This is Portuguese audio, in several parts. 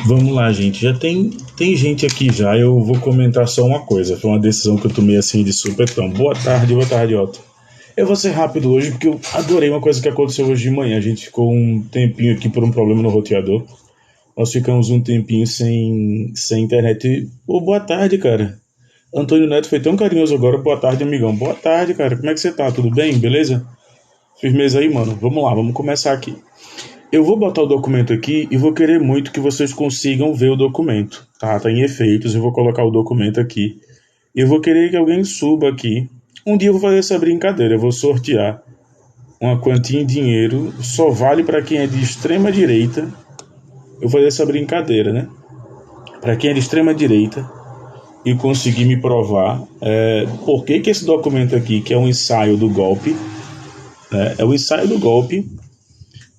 Vamos lá, gente. Já tem gente aqui já. Eu vou comentar só uma coisa. Foi uma decisão que eu tomei assim de supetão. Boa tarde, Otto. Eu vou ser rápido hoje porque eu adorei uma coisa que aconteceu hoje de manhã. A gente ficou um tempinho aqui por um problema no roteador. Nós ficamos um tempinho sem internet. Boa tarde, cara. Antônio Neto foi tão carinhoso agora. Boa tarde, amigão. Boa tarde, cara. Como é que você tá? Tudo bem? Beleza? Firmeza aí, mano. Vamos lá, vamos começar aqui. Eu vou botar o documento aqui e vou querer muito que vocês consigam ver o documento. Tá em efeitos, eu vou colocar o documento aqui. E eu vou querer que alguém suba aqui. Um dia eu vou fazer essa brincadeira, eu vou sortear uma quantia em dinheiro, só vale para quem é de extrema direita. Eu vou fazer essa brincadeira, né? Para quem é de extrema direita e conseguir me provar por que esse documento aqui, que é um ensaio do golpe, né? É o ensaio do golpe.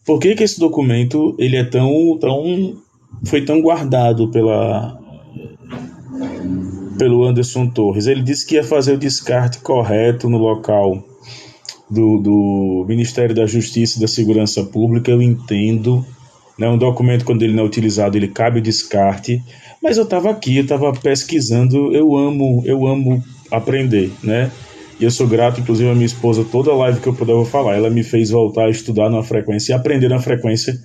Por que esse documento ele é foi tão guardado pelo Anderson Torres? Ele disse que ia fazer o descarte correto no local do Ministério da Justiça e da Segurança Pública. Eu entendo, né? Um documento, quando ele não é utilizado, ele cabe o descarte. Mas eu estava aqui, eu estava pesquisando. Eu amo aprender, né? E eu sou grato, inclusive, a minha esposa, toda live que eu puder eu vou falar. Ela me fez voltar a estudar numa frequência e aprender na frequência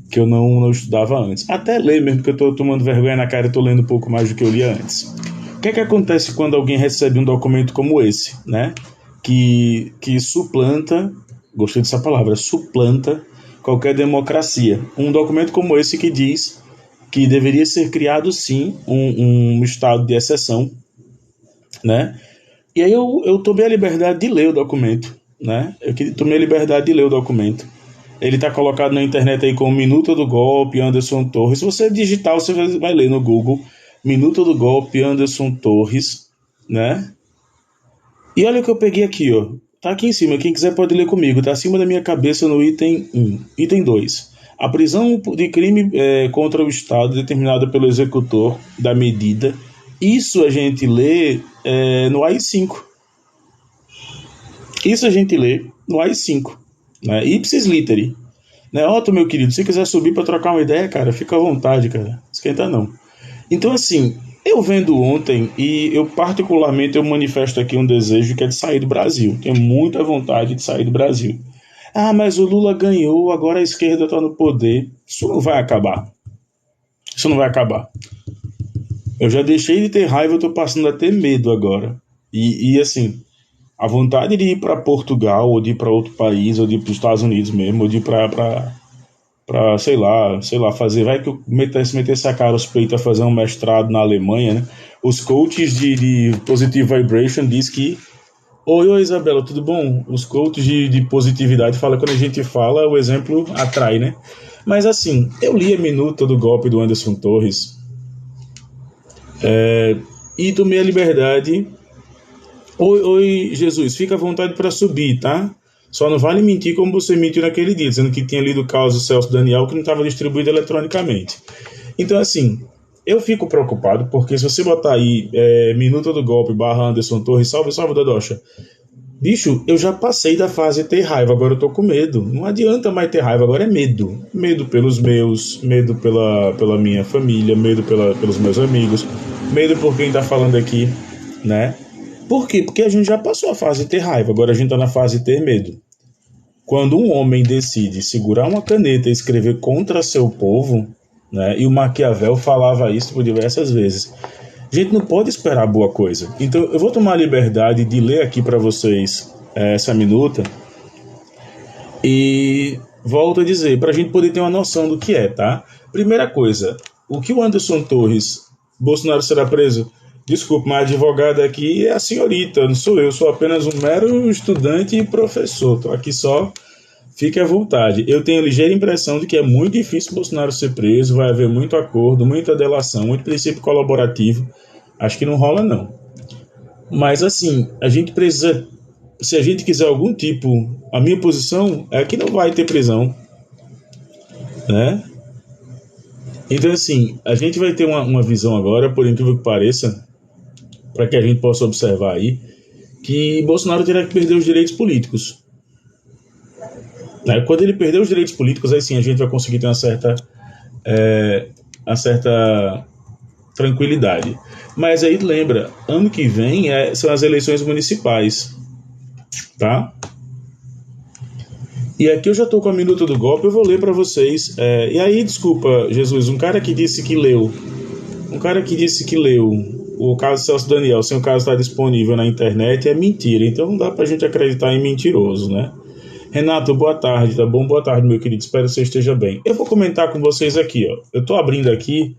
que eu não estudava antes. Até ler mesmo, porque eu estou tomando vergonha na cara e estou lendo um pouco mais do que eu lia antes. O que é que acontece quando alguém recebe um documento como esse, né? Que suplanta, gostei dessa palavra, suplanta qualquer democracia. Um documento como esse que diz que deveria ser criado, sim, um estado de exceção, né? E aí eu tomei a liberdade de ler o documento, né? Tomei a liberdade de ler o documento. Ele está colocado na internet aí como Minuta do Golpe, Anderson Torres. Se você digitar, você vai ler no Google, Minuta do Golpe, Anderson Torres, né? E olha o que eu peguei aqui, ó. Tá aqui em cima, quem quiser pode ler comigo. Tá acima da minha cabeça no item 1. Item 2. A prisão de crime contra o Estado determinada pelo executor da medida. Isso a gente lê no AI-5. Isso a gente lê no AI-5. Né? Ipsis literi. Né? Otto, meu querido, se quiser subir para trocar uma ideia, cara, fica à vontade, cara. Esquenta não. Então, assim, eu vendo ontem e eu particularmente eu manifesto aqui um desejo que é de sair do Brasil. Tenho muita vontade de sair do Brasil. Ah, mas o Lula ganhou, agora a esquerda está no poder. Isso não vai acabar. Isso não vai acabar. Eu já deixei de ter raiva, eu tô passando a ter medo agora. E assim, a vontade de ir para Portugal, ou de ir para outro país, ou de ir para os Estados Unidos mesmo, ou de ir para sei lá, fazer, vai que eu metesse a cara aos peitos a fazer um mestrado na Alemanha, né? Os coaches de Positive Vibration diz que Oi, Isabela, tudo bom? Os coaches de positividade falam que quando a gente fala, o exemplo atrai, né? Mas assim, eu li a minuta do golpe do Anderson Torres, e tomei a liberdade. Oi, Jesus, fica à vontade para subir, tá? Só não vale mentir como você mentiu naquele dia, dizendo que tinha lido o caos do Celso Daniel que não estava distribuído eletronicamente. Então, assim, eu fico preocupado, porque se você botar aí minuta do golpe / Anderson Torres, salve Dodocha. Bicho, eu já passei da fase de ter raiva, agora eu tô com medo. Não adianta mais ter raiva, agora é medo. Medo pelos meus, medo pela minha família, medo pelos meus amigos, medo por quem tá falando aqui, né? Por quê? Porque a gente já passou a fase de ter raiva, agora a gente tá na fase de ter medo. Quando um homem decide segurar uma caneta e escrever contra seu povo, né? E o Maquiavel falava isso por diversas vezes. A gente não pode esperar boa coisa. Então eu vou tomar a liberdade de ler aqui para vocês essa minuta e volto a dizer, para a gente poder ter uma noção do que é, tá? Primeira coisa, o que o Anderson Torres, Bolsonaro será preso? Desculpe, mas a advogada aqui é a senhorita, não sou eu, sou apenas um mero estudante e professor. Estou aqui só, fique à vontade. Eu tenho a ligeira impressão de que é muito difícil Bolsonaro ser preso, vai haver muito acordo, muita delação, muito princípio colaborativo. Acho que não rola, não. Mas, assim, a gente precisa se a gente quiser algum tipo, a minha posição é que não vai ter prisão, né? Então, assim, a gente vai ter uma visão agora, por incrível que pareça, para que a gente possa observar aí, que Bolsonaro terá que perder os direitos políticos. Né? Quando ele perder os direitos políticos, aí sim a gente vai conseguir ter uma certa tranquilidade. Mas aí lembra, ano que vem são as eleições municipais, tá? E aqui eu já estou com a minuta do golpe, eu vou ler para vocês. E aí, desculpa, Jesus, um cara que disse que leu o caso Celso Daniel, sem o caso estar disponível na internet, é mentira. Então não dá pra gente acreditar em mentiroso, né? Renato, boa tarde, tá bom? Boa tarde, meu querido, espero que você esteja bem. Eu vou comentar com vocês aqui, ó. Eu tô abrindo aqui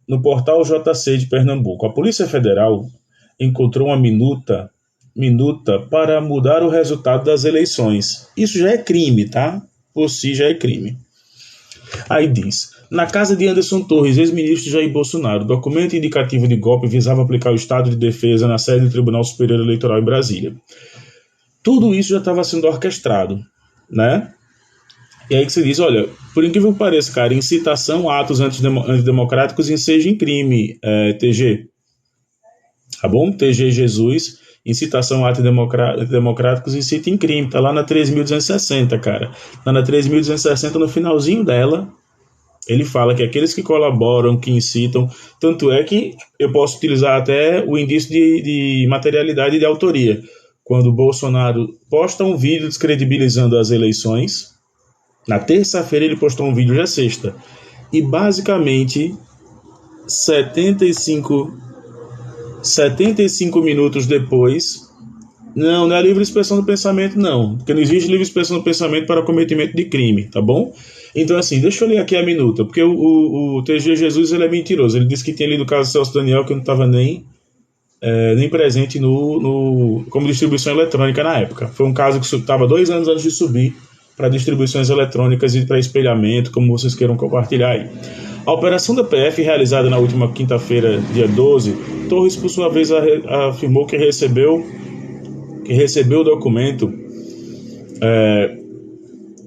no portal JC de Pernambuco. A Polícia Federal encontrou uma minuta para mudar o resultado das eleições. Isso já é crime, tá? Por si já é crime. Aí diz: na casa de Anderson Torres, ex-ministro Jair Bolsonaro, documento indicativo de golpe visava aplicar o estado de defesa na sede do Tribunal Superior Eleitoral em Brasília. Tudo isso já estava sendo orquestrado, né? E aí que você diz, olha, por incrível que pareça, cara, incitação a atos antidemocráticos enseja em crime, TG. Tá bom? TG Jesus, incitação a atos antidemocráticos incita em crime. Tá lá na 13.260, cara. Tá na 13.260, no finalzinho dela, ele fala que aqueles que colaboram, que incitam, tanto é que eu posso utilizar até o indício de materialidade e de autoria. Quando o Bolsonaro posta um vídeo descredibilizando as eleições, na terça-feira ele postou um vídeo, já sexta, e basicamente 75 minutos depois, não é livre expressão do pensamento, não, porque não existe livre expressão do pensamento para cometimento de crime, tá bom? Então, assim, deixa eu ler aqui a minuta, porque o TG Jesus ele é mentiroso. Ele disse que tinha lido o caso do Celso Daniel, que não estava nem presente como distribuição eletrônica na época. Foi um caso que estava 2 anos antes de subir para distribuições eletrônicas e para espelhamento, como vocês queiram compartilhar aí. A operação da PF, realizada na última quinta-feira, dia 12, Torres, por sua vez, afirmou que recebeu o documento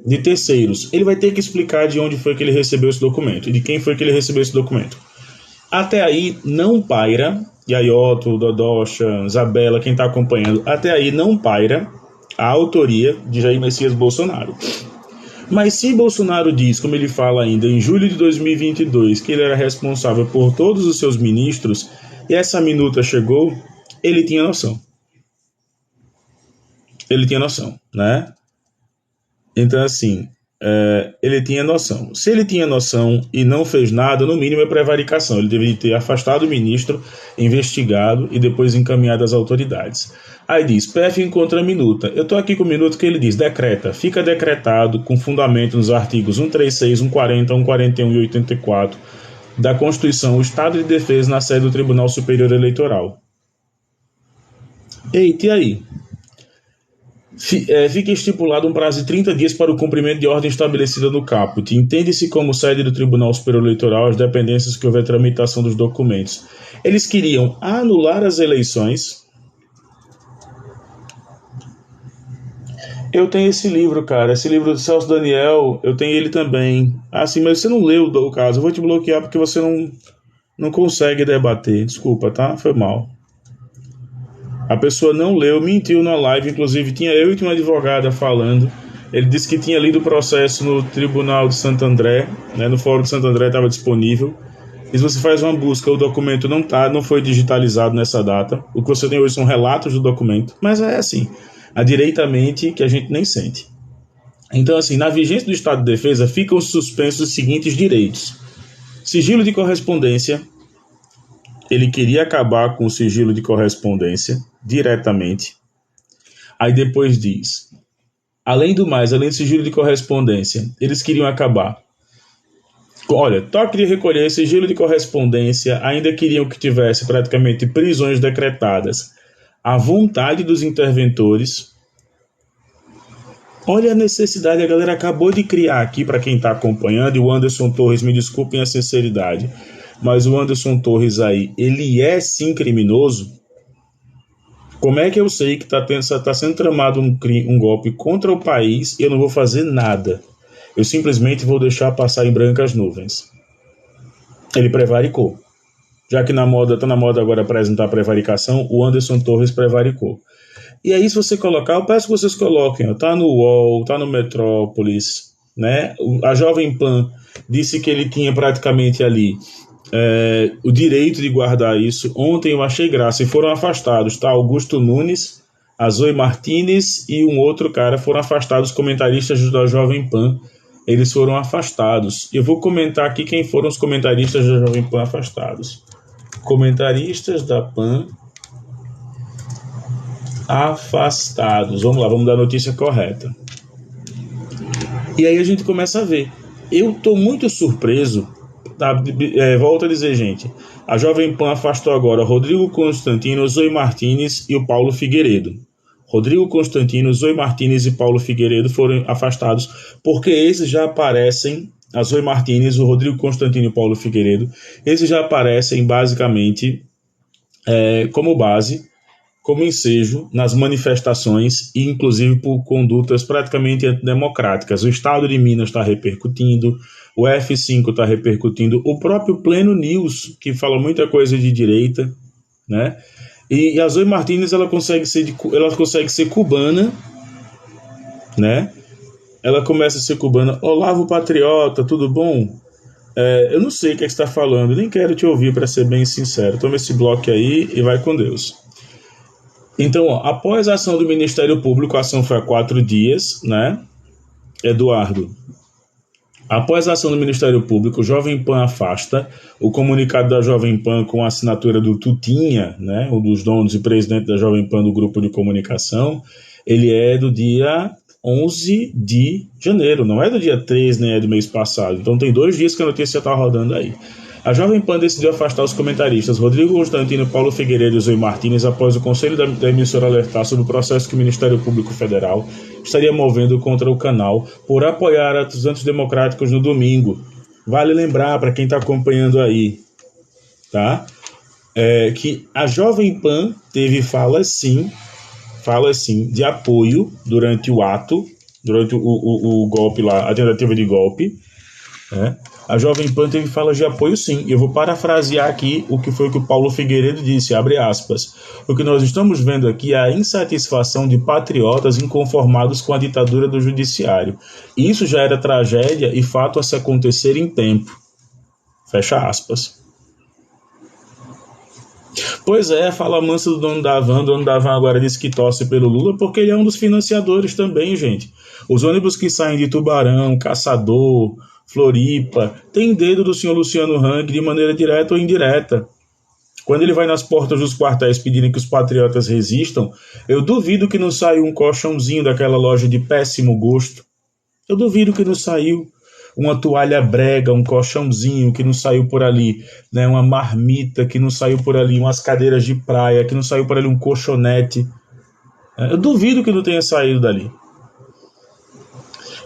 de terceiros. Ele vai ter que explicar de onde foi que ele recebeu esse documento e de quem foi que ele recebeu esse documento. Até aí não paira, Yaioto, Dodocha, Isabela, quem está acompanhando, até aí não paira a autoria de Jair Messias Bolsonaro. Mas se Bolsonaro diz, como ele fala ainda, em julho de 2022, que ele era responsável por todos os seus ministros, e essa minuta chegou, ele tinha noção. Ele tinha noção, né? Então, assim, ele tinha noção. Se ele tinha noção e não fez nada, no mínimo é prevaricação. Ele deveria ter afastado o ministro, investigado e depois encaminhado às autoridades. Aí diz, PF encontra a minuta. Eu estou aqui com o minuto que ele diz, decreta. Fica decretado com fundamento nos artigos 136, 140, 141 e 84 da Constituição o estado de defesa na sede do Tribunal Superior Eleitoral. Eita, e aí? Fica estipulado um prazo de 30 dias para o cumprimento de ordem estabelecida no caput. Entende-se como sede do Tribunal Superior Eleitoral as dependências que houver tramitação dos documentos. Eles queriam anular as eleições. Eu tenho esse livro, cara. Esse livro do Celso Daniel, eu tenho ele também. Ah, sim, mas você não leu o caso. Eu vou te bloquear porque você não consegue debater. Desculpa, tá? Foi mal. A pessoa não leu, mentiu na live, inclusive tinha eu e tinha uma advogada falando. Ele disse que tinha lido o processo no Tribunal de Santo André, né, no Fórum de Santo André estava disponível. E se você faz uma busca, o documento não foi digitalizado nessa data. O que você tem hoje são relatos do documento, mas é assim, a direita mente que a gente nem sente. Então, assim, na vigência do Estado de Defesa ficam suspensos os seguintes direitos: sigilo de correspondência. Ele queria acabar com o sigilo de correspondência diretamente. Aí depois diz, além do mais, além do sigilo de correspondência, eles queriam acabar. Olha, toque de recolher, sigilo de correspondência, ainda queriam que tivesse praticamente prisões decretadas à vontade dos interventores. Olha a necessidade, a galera acabou de criar aqui, para quem está acompanhando, e o Anderson Torres, me desculpem a sinceridade, mas o Anderson Torres aí, ele é sim criminoso? Como é que eu sei que está sendo tramado um golpe contra o país e eu não vou fazer nada? Eu simplesmente vou deixar passar em brancas nuvens. Ele prevaricou. Já que está na moda agora apresentar prevaricação, o Anderson Torres prevaricou. E aí, se você colocar, eu peço que vocês coloquem, tá no UOL, tá no Metrópolis, né? A Jovem Pan disse que ele tinha praticamente ali o direito de guardar isso. Ontem eu achei graça e foram afastados, tá? Augusto Nunes, a Zoe Martinez e um outro cara foram afastados, comentaristas da Jovem Pan. Eles foram afastados. Eu vou comentar aqui quem foram os comentaristas da Jovem Pan afastados. Comentaristas da PAN afastados. Vamos lá, vamos dar a notícia correta. E aí a gente começa a ver. Eu estou muito surpreso. Volto a dizer, gente. A Jovem Pan afastou agora Rodrigo Constantino, Zoe Martinez e o Paulo Figueiredo. Rodrigo Constantino, Zoe Martinez e Paulo Figueiredo foram afastados porque esses já aparecem. A Zoe Martinez, o Rodrigo Constantino e o Paulo Figueiredo, esses já aparecem basicamente como base, como ensejo nas manifestações e inclusive por condutas praticamente antidemocráticas. O Estado de Minas está repercutindo, o F5 está repercutindo, o próprio Pleno News, que fala muita coisa de direita, né? E a Zoe Martinez ela consegue ser cubana, né? Ela começa a ser cubana. Olavo Patriota, tudo bom? Eu não sei o que você está falando, nem quero te ouvir, para ser bem sincero. Toma esse bloco aí e vai com Deus. Então, após a ação do Ministério Público, a ação foi há 4 dias, né? Eduardo. Após a ação do Ministério Público, o Jovem Pan afasta o comunicado da Jovem Pan com a assinatura do Tutinha, né? Um dos donos e presidente da Jovem Pan do grupo de comunicação. Ele é do dia 11 de janeiro, não é do dia 3, nem é do mês passado. Então tem 2 dias que a notícia está rodando aí. A Jovem Pan decidiu afastar os comentaristas Rodrigo Constantino, Paulo Figueiredo e Zoe Martinez após o conselho da emissora alertar sobre o processo que o Ministério Público Federal estaria movendo contra o canal por apoiar atos antidemocráticos no domingo. Vale lembrar, para quem está acompanhando aí, tá? Que a Jovem Pan teve fala sim, de apoio durante o ato, durante o golpe lá, a tentativa de golpe, né? A Jovem Pan teve falas de apoio sim. Eu vou parafrasear aqui o que foi que o Paulo Figueiredo disse, abre aspas. O que nós estamos vendo aqui é a insatisfação de patriotas inconformados com a ditadura do judiciário. Isso já era tragédia e fato a se acontecer em tempo. Fecha aspas. Pois é, fala mansa do dono da van. O dono da van agora disse que torce pelo Lula porque ele é um dos financiadores também, gente. Os ônibus que saem de Tubarão, Caçador, Floripa, tem dedo do senhor Luciano Hang de maneira direta ou indireta. Quando ele vai nas portas dos quartéis pedindo que os patriotas resistam, eu duvido que não saiu um colchãozinho daquela loja de péssimo gosto. Eu duvido que não saiu uma toalha brega, um colchãozinho que não saiu por ali, né? Uma marmita que não saiu por ali, umas cadeiras de praia que não saiu por ali, um colchonete. Eu duvido que não tenha saído dali.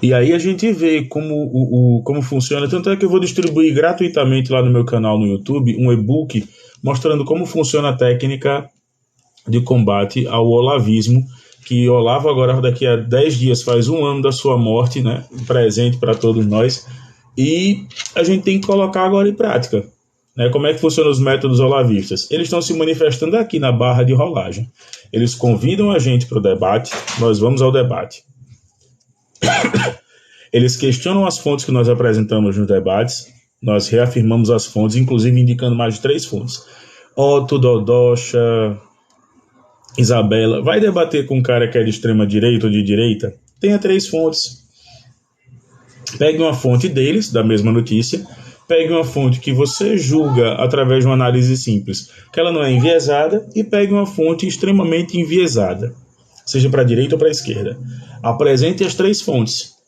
E aí a gente vê como funciona. Tanto é que eu vou distribuir gratuitamente lá no meu canal no YouTube um e-book mostrando como funciona a técnica de combate ao olavismo, que Olavo agora daqui a 10 dias faz 1 ano da sua morte, né? Um presente para todos nós. E a gente tem que colocar agora em prática, né? Como é que funcionam os métodos olavistas? Eles estão se manifestando aqui na barra de rolagem. Eles convidam a gente para o debate, nós vamos ao debate. Eles questionam as fontes que nós apresentamos nos debates, nós reafirmamos as fontes, inclusive indicando mais de 3 fontes. Otto, Dodocha, Isabela. Vai debater com um cara que é de extrema direita ou de direita? Tenha 3 fontes. Pegue uma fonte deles, da mesma notícia, pegue uma fonte que você julga através de uma análise simples, que ela não é enviesada, e pegue uma fonte extremamente enviesada, seja para a direita ou para a esquerda. Apresente as 3 fontes.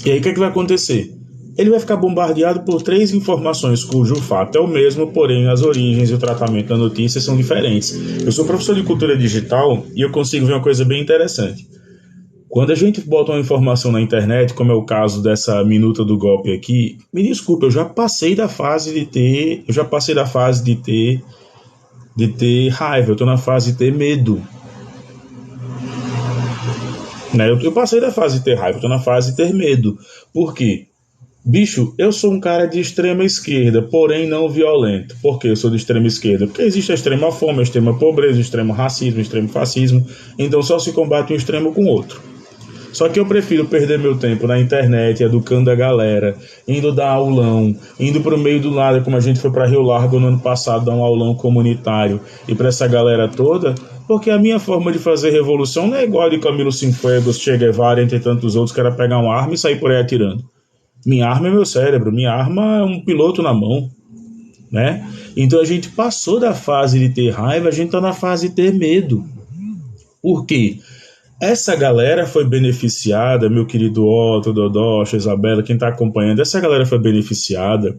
E aí o que vai acontecer? Ele vai ficar bombardeado por 3 informações cujo fato é o mesmo, porém as origens e o tratamento da notícia são diferentes. Eu sou professor de cultura digital e eu consigo ver uma coisa bem interessante. Quando a gente bota uma informação na internet, como é o caso dessa minuta do golpe aqui, me desculpe, eu já passei da fase de ter de ter raiva, eu estou na fase de ter medo. Né? Eu passei da fase de ter raiva, eu estou na fase de ter medo. Por quê? Bicho, eu sou um cara de extrema esquerda, porém não violento. Por que eu sou de extrema esquerda? Porque existe a extrema fome, a extrema pobreza, o extremo racismo, o extremo fascismo. Então só se combate um extremo com o outro. Só que eu prefiro perder meu tempo na internet, educando a galera, indo dar aulão, indo pro meio do nada, como a gente foi para Rio Largo no ano passado, dar um aulão comunitário, e para essa galera toda, porque a minha forma de fazer revolução não é igual a de Camilo Cienfuegos, Che Guevara, entre tantos outros, que era pegar uma arma e sair por aí atirando. Minha arma é meu cérebro, minha arma é um piloto na mão, né? Então a gente passou da fase de ter raiva, a gente tá na fase de ter medo. Por quê? Essa galera foi beneficiada, meu querido Otto, Dodocha, Isabela, quem está acompanhando, essa galera foi beneficiada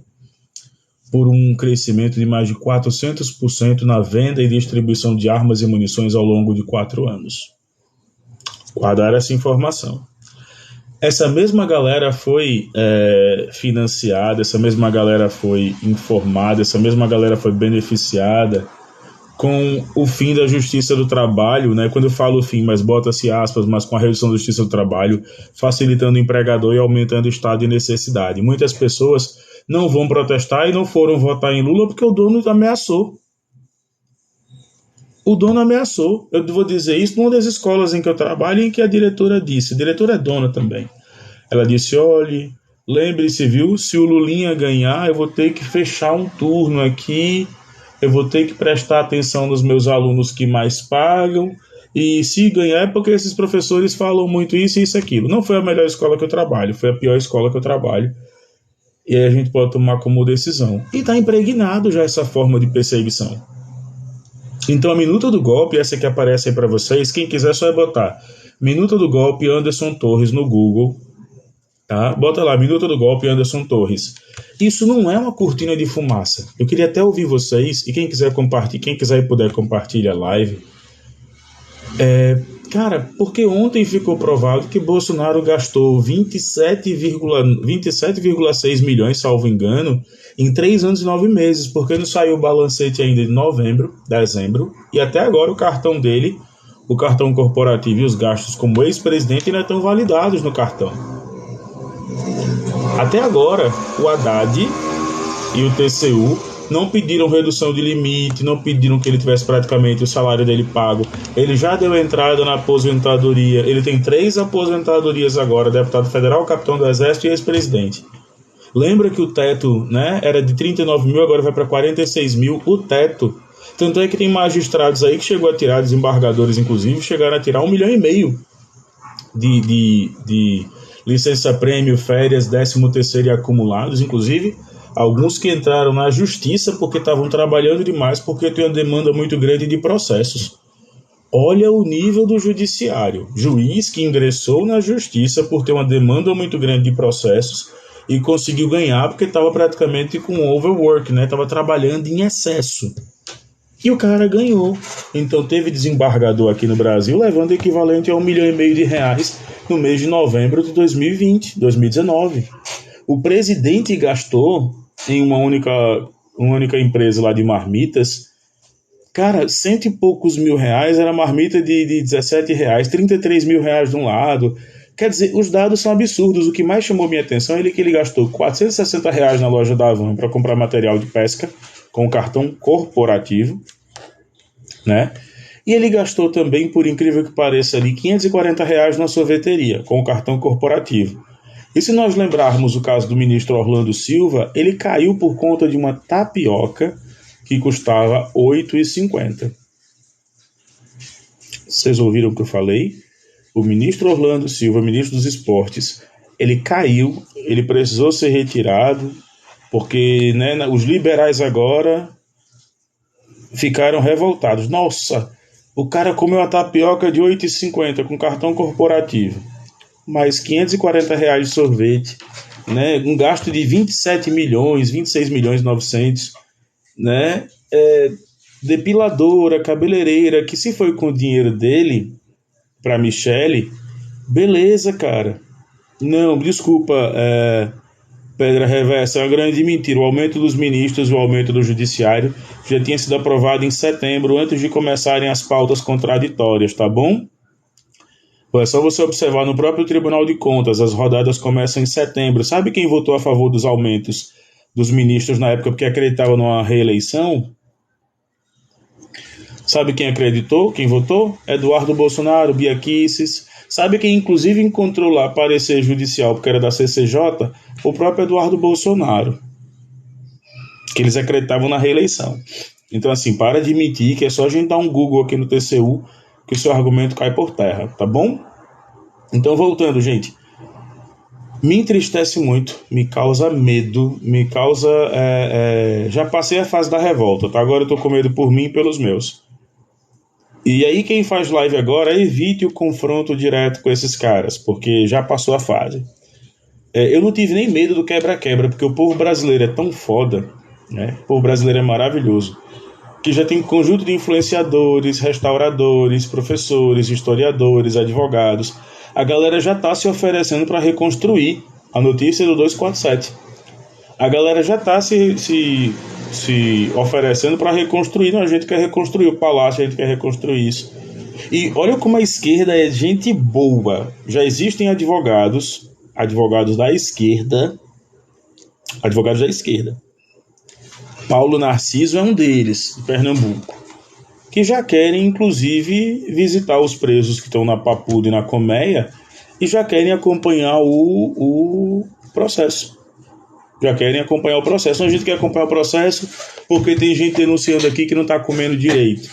por um crescimento de mais de 400% na venda e distribuição de armas e munições ao longo de 4 anos. Guardaram essa informação. Essa mesma galera foi financiada, essa mesma galera foi informada, essa mesma galera foi beneficiada com o fim da justiça do trabalho, né? Quando eu falo fim, mas bota-se aspas, mas com a redução da justiça do trabalho, facilitando o empregador e aumentando o estado de necessidade. Muitas pessoas não vão protestar e não foram votar em Lula porque o dono ameaçou. O dono ameaçou. Eu vou dizer isso numa das escolas em que eu trabalho, em que a diretora disse, a diretora é dona também. Ela disse, olhe, lembre-se, viu, se o Lulinha ganhar, eu vou ter que fechar um turno aqui, eu vou ter que prestar atenção nos meus alunos que mais pagam, e se ganhar é porque esses professores falam muito isso e isso e aquilo. Não foi a melhor escola que eu trabalho, foi a pior escola que eu trabalho. E aí a gente pode tomar como decisão. E está impregnado já essa forma de perseguição. Então a minuta do golpe, essa que aparece aí para vocês, quem quiser só é botar Minuta do Golpe Anderson Torres no Google, tá? Bota lá, Minuta do Golpe Anderson Torres. Isso não é uma cortina de fumaça. Eu queria até ouvir vocês, e quem quiser compartilhar, quem quiser e puder compartilhar a live. Cara, porque ontem ficou provado que Bolsonaro gastou 27,6 milhões, salvo engano, em 3 anos e 9 meses, porque não saiu o balancete ainda de novembro, dezembro, e até agora o cartão dele, o cartão corporativo e os gastos como ex-presidente ainda estão validados no cartão. Até agora, o Haddad e o TCU não pediram redução de limite, não pediram que ele tivesse praticamente o salário dele pago. Ele já deu entrada na aposentadoria, ele tem 3 aposentadorias agora, deputado federal, capitão do exército e ex-presidente. Lembra que o teto, né, era de 39 mil, agora vai para 46 mil, o teto. Tanto é que tem magistrados aí que chegou a tirar, desembargadores inclusive, chegaram a tirar 1,5 milhão de licença-prêmio, férias, 13º e acumulados, inclusive alguns que entraram na justiça porque estavam trabalhando demais, porque tem uma demanda muito grande de processos. Olha o nível do judiciário. Juiz que ingressou na justiça por ter uma demanda muito grande de processos e conseguiu ganhar porque estava praticamente com overwork, né? Estava trabalhando em excesso. E o cara ganhou. Então teve desembargador aqui no Brasil levando o equivalente a R$1,5 milhão no mês de novembro de 2019. O presidente gastou em uma única empresa lá de marmitas, cara, 100 e poucos mil reais, era marmita de R$17, 33 mil reais de um lado. Quer dizer, os dados são absurdos. O que mais chamou minha atenção é que ele gastou R$460 na loja da Havan para comprar material de pesca com cartão corporativo, né? E ele gastou também, por incrível que pareça, ali R$540 na sorveteria com o cartão corporativo. E se nós lembrarmos o caso do ministro Orlando Silva, ele caiu por conta de uma tapioca que custava R$ 8,50. Vocês ouviram o que eu falei? O ministro Orlando Silva, ministro dos Esportes, ele caiu, ele precisou ser retirado, porque, né, os liberais agora ficaram revoltados. Nossa, o cara comeu a tapioca de R$ 8,50 com cartão corporativo, mais R$540 de sorvete, né, um gasto de 27 milhões, 26 milhões e 900, né, depiladora, cabeleireira, que se foi com o dinheiro dele para Michele, beleza, cara. Não, desculpa, Pedra reversa, é uma grande mentira. O aumento dos ministros, o aumento do judiciário já tinha sido aprovado em setembro, antes de começarem as pautas contraditórias, tá bom? É só você observar no próprio Tribunal de Contas, as rodadas começam em setembro. Sabe quem votou a favor dos aumentos dos ministros na época porque acreditava numa reeleição? Sabe quem acreditou, quem votou? Eduardo Bolsonaro, Bia Kicis. Sabe quem inclusive encontrou lá parecer judicial porque era da CCJ? O próprio Eduardo Bolsonaro, que eles acreditavam na reeleição. Então assim, para de mentir, que é só a gente dar um Google aqui no TCU que o seu argumento cai por terra, tá bom? Então voltando, gente, me entristece muito, me causa medo, me causa... já passei a fase da revolta, tá? Agora eu tô com medo por mim e pelos meus. E aí quem faz live agora, evite o confronto direto com esses caras, porque já passou a fase. Eu não tive nem medo do quebra-quebra, porque o povo brasileiro é tão foda, né? O povo brasileiro é maravilhoso, que já tem um conjunto de influenciadores, restauradores, professores, historiadores, advogados. A galera já está se oferecendo para reconstruir a notícia do 247. A galera já está se oferecendo para reconstruir. Não, a gente quer reconstruir o palácio, a gente quer reconstruir isso. E olha como a esquerda é gente boa. Já existem advogados da esquerda, Paulo Narciso é um deles, de Pernambuco, que já querem, inclusive, visitar os presos que estão na Papuda e na Colmeia e já querem acompanhar o processo. Já querem acompanhar o processo. A gente quer acompanhar o processo porque tem gente denunciando aqui que não está comendo direito.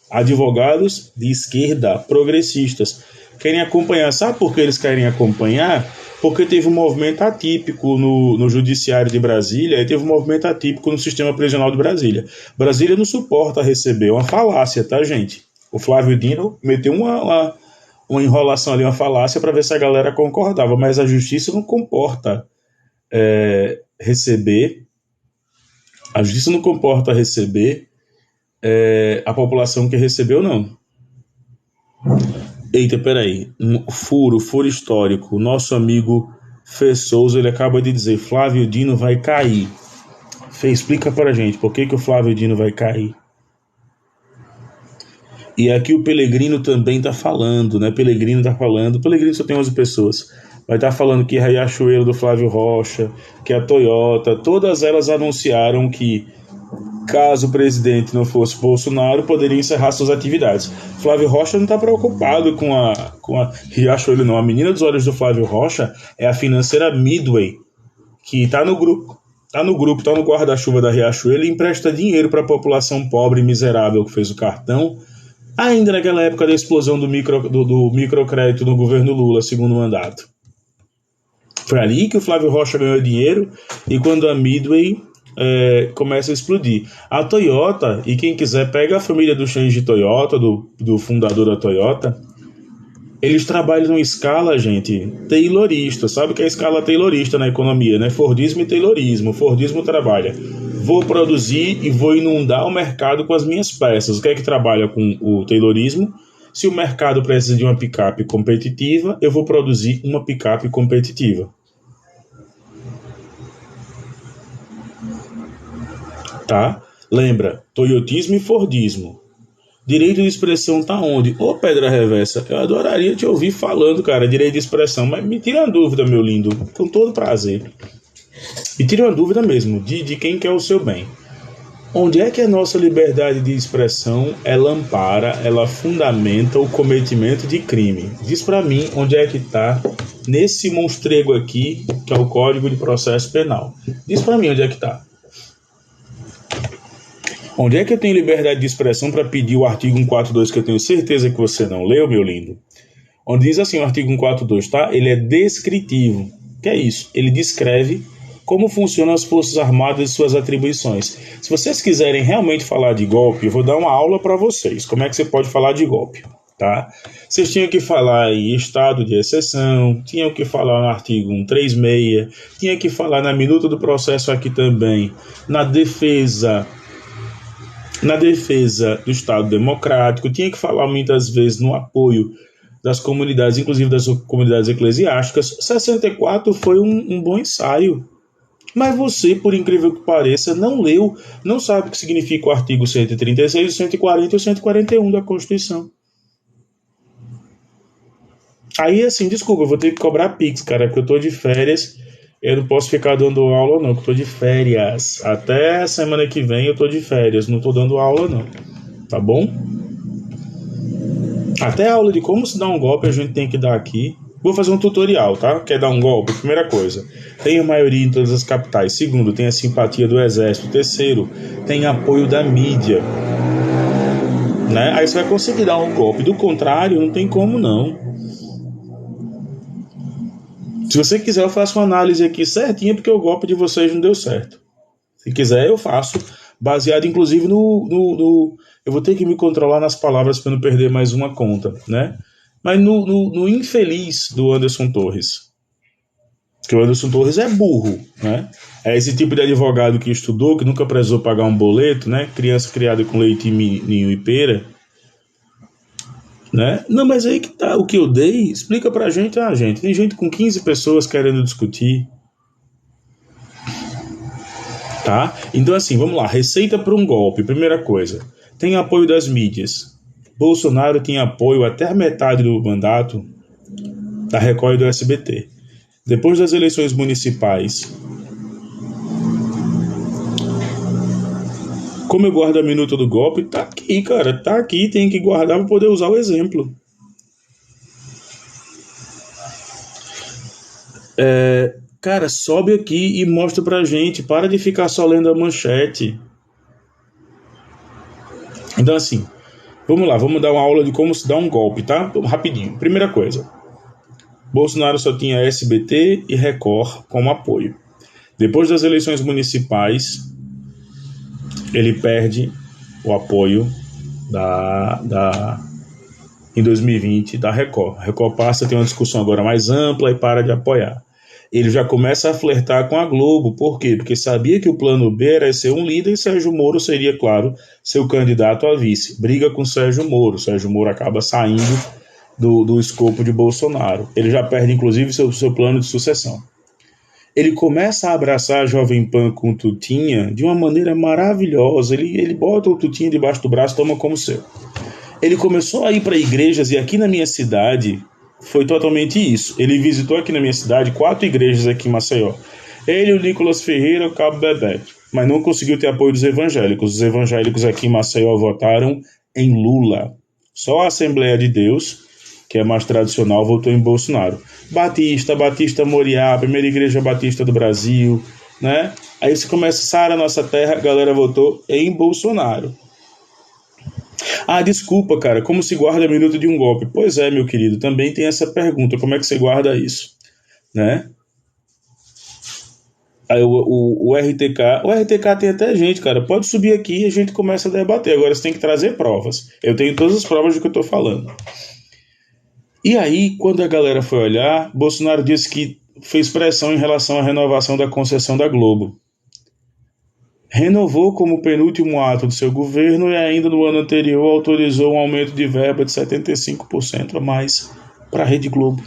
Advogados de esquerda, progressistas, querem acompanhar. Sabe por que eles querem acompanhar? Porque teve um movimento atípico no judiciário de Brasília e teve um movimento atípico no sistema prisional de Brasília. Brasília não suporta receber, é uma falácia, tá, gente? O Flávio Dino meteu uma enrolação ali, uma falácia, para ver se a galera concordava, mas a justiça não comporta receber, a justiça não comporta receber a população que recebeu, não. Eita, peraí, furo histórico. Nosso amigo Fê Souza, ele acaba de dizer, Flávio Dino vai cair. Fê, explica pra gente, por que o Flávio Dino vai cair? E aqui o Pelegrino também tá falando, né? Pelegrino só tem 11 pessoas. Vai estar falando que Riachuelo do Flávio Rocha, que a Toyota, todas elas anunciaram que caso o presidente não fosse Bolsonaro, poderia encerrar suas atividades. Flávio Rocha não está preocupado com a Riachuelo, não. A menina dos olhos do Flávio Rocha é a financeira Midway, que está no grupo, está no guarda-chuva da Riachuelo e empresta dinheiro para a população pobre e miserável que fez o cartão, ainda naquela época da explosão do microcrédito no governo Lula, segundo mandato. Foi ali que o Flávio Rocha ganhou dinheiro e quando a Midway começa a explodir. A Toyota, e quem quiser pega a família do Shinji Toyota, do fundador da Toyota, eles trabalham em escala, gente, taylorista. Sabe o que é a escala taylorista na economia, né? Fordismo e taylorismo. Fordismo trabalha, vou produzir e vou inundar o mercado com as minhas peças. O que é que trabalha com o taylorismo? Se o mercado precisa de uma picape competitiva, eu vou produzir uma picape competitiva. Tá? Lembra, toyotismo e fordismo. Direito de expressão tá onde? Ô Pedra Reversa, eu adoraria te ouvir falando, cara, direito de expressão, mas me tira uma dúvida, meu lindo, com todo prazer. Me tira uma dúvida mesmo, de quem quer o seu bem. Onde é que a nossa liberdade de expressão, ela ampara, ela fundamenta o cometimento de crime? Diz pra mim onde é que tá nesse monstrego aqui, que é o Código de Processo Penal. Diz pra mim onde é que tá. Onde é que eu tenho liberdade de expressão para pedir o artigo 142, que eu tenho certeza que você não leu, meu lindo? Onde diz assim o artigo 142, tá? Ele é descritivo. Que é isso? Ele descreve como funcionam as Forças Armadas e suas atribuições. Se vocês quiserem realmente falar de golpe, eu vou dar uma aula para vocês. Como é que você pode falar de golpe, tá? Vocês tinham que falar em estado de exceção, tinham que falar no artigo 136, tinham que falar na minuta do processo aqui também, na defesa do Estado Democrático, tinha que falar muitas vezes no apoio das comunidades, inclusive das comunidades eclesiásticas. 64 foi um bom ensaio. Mas você, por incrível que pareça, não leu, não sabe o que significa o artigo 136, o 140 e o 141 da Constituição. Aí, assim, desculpa, eu vou ter que cobrar Pix, cara, porque eu tô de férias. Eu não posso ficar dando aula, não, porque eu tô de férias. Até semana que vem eu tô de férias, não tô dando aula, não. Tá bom? Até a aula de como se dá um golpe a gente tem que dar aqui. Vou fazer um tutorial, tá? Quer dar um golpe? Primeira coisa, tem a maioria em todas as capitais. Segundo, tem a simpatia do exército. Terceiro, tem apoio da mídia. Né? Aí você vai conseguir dar um golpe. Do contrário, não tem como não. Se você quiser, eu faço uma análise aqui certinha, porque o golpe de vocês não deu certo. Se quiser, eu faço, baseado inclusive no eu vou ter que me controlar nas palavras para não perder mais uma conta, né? Mas no infeliz do Anderson Torres. Porque o Anderson Torres é burro, né? É esse tipo de advogado que estudou, que nunca precisou pagar um boleto, né? Criança criada com leite, ninho e pera. Né? Não, mas aí que tá, o que eu dei, explica pra gente, gente, tem gente com 15 pessoas querendo discutir, tá? Então assim, vamos lá, receita para um golpe, primeira coisa, tem apoio das mídias. Bolsonaro tem apoio até a metade do mandato da Record e do SBT. Depois das eleições municipais, como eu guardo a minuta do golpe, tá aqui, cara, tá aqui, tem que guardar para poder usar o exemplo. Cara, sobe aqui e mostra pra gente, para de ficar só lendo a manchete. Então assim, vamos lá, vamos dar uma aula de como se dá um golpe, tá? Rapidinho. Primeira coisa, Bolsonaro só tinha SBT e Record como apoio. Depois das eleições municipais, ele perde o apoio em 2020 da Record. A Record passa a ter uma discussão agora mais ampla e para de apoiar. Ele já começa a flertar com a Globo. Por quê? Porque sabia que o plano B era ser um líder e Sérgio Moro seria, claro, seu candidato a vice. Briga com Sérgio Moro. Sérgio Moro acaba saindo do escopo de Bolsonaro. Ele já perde, inclusive, seu plano de sucessão. Ele começa a abraçar a Jovem Pan com Tutinha de uma maneira maravilhosa. Ele bota o Tutinha debaixo do braço e toma como seu. Ele começou a ir para igrejas, e aqui na minha cidade foi totalmente isso. Ele visitou aqui na minha cidade 4 igrejas aqui em Maceió. Ele, o Nicolas Ferreira, o Cabo Bebeto. Mas não conseguiu ter apoio dos evangélicos. Os evangélicos aqui em Maceió votaram em Lula. Só a Assembleia de Deus, que é mais tradicional, votou em Bolsonaro. Batista Moriá, a primeira igreja batista do Brasil, né? Aí você começa a Sara Nossa Terra, a galera votou em Bolsonaro. Desculpa, cara, como se guarda a minuta de um golpe? Pois é, meu querido, também tem essa pergunta, como é que você guarda isso, né? Aí o RTK tem até gente, cara, pode subir aqui e a gente começa a debater, agora você tem que trazer provas. Eu tenho todas as provas do que eu tô falando. E aí, quando a galera foi olhar, Bolsonaro disse que fez pressão em relação à renovação da concessão da Globo. Renovou como penúltimo ato do seu governo e ainda no ano anterior autorizou um aumento de verba de 75% a mais para a Rede Globo.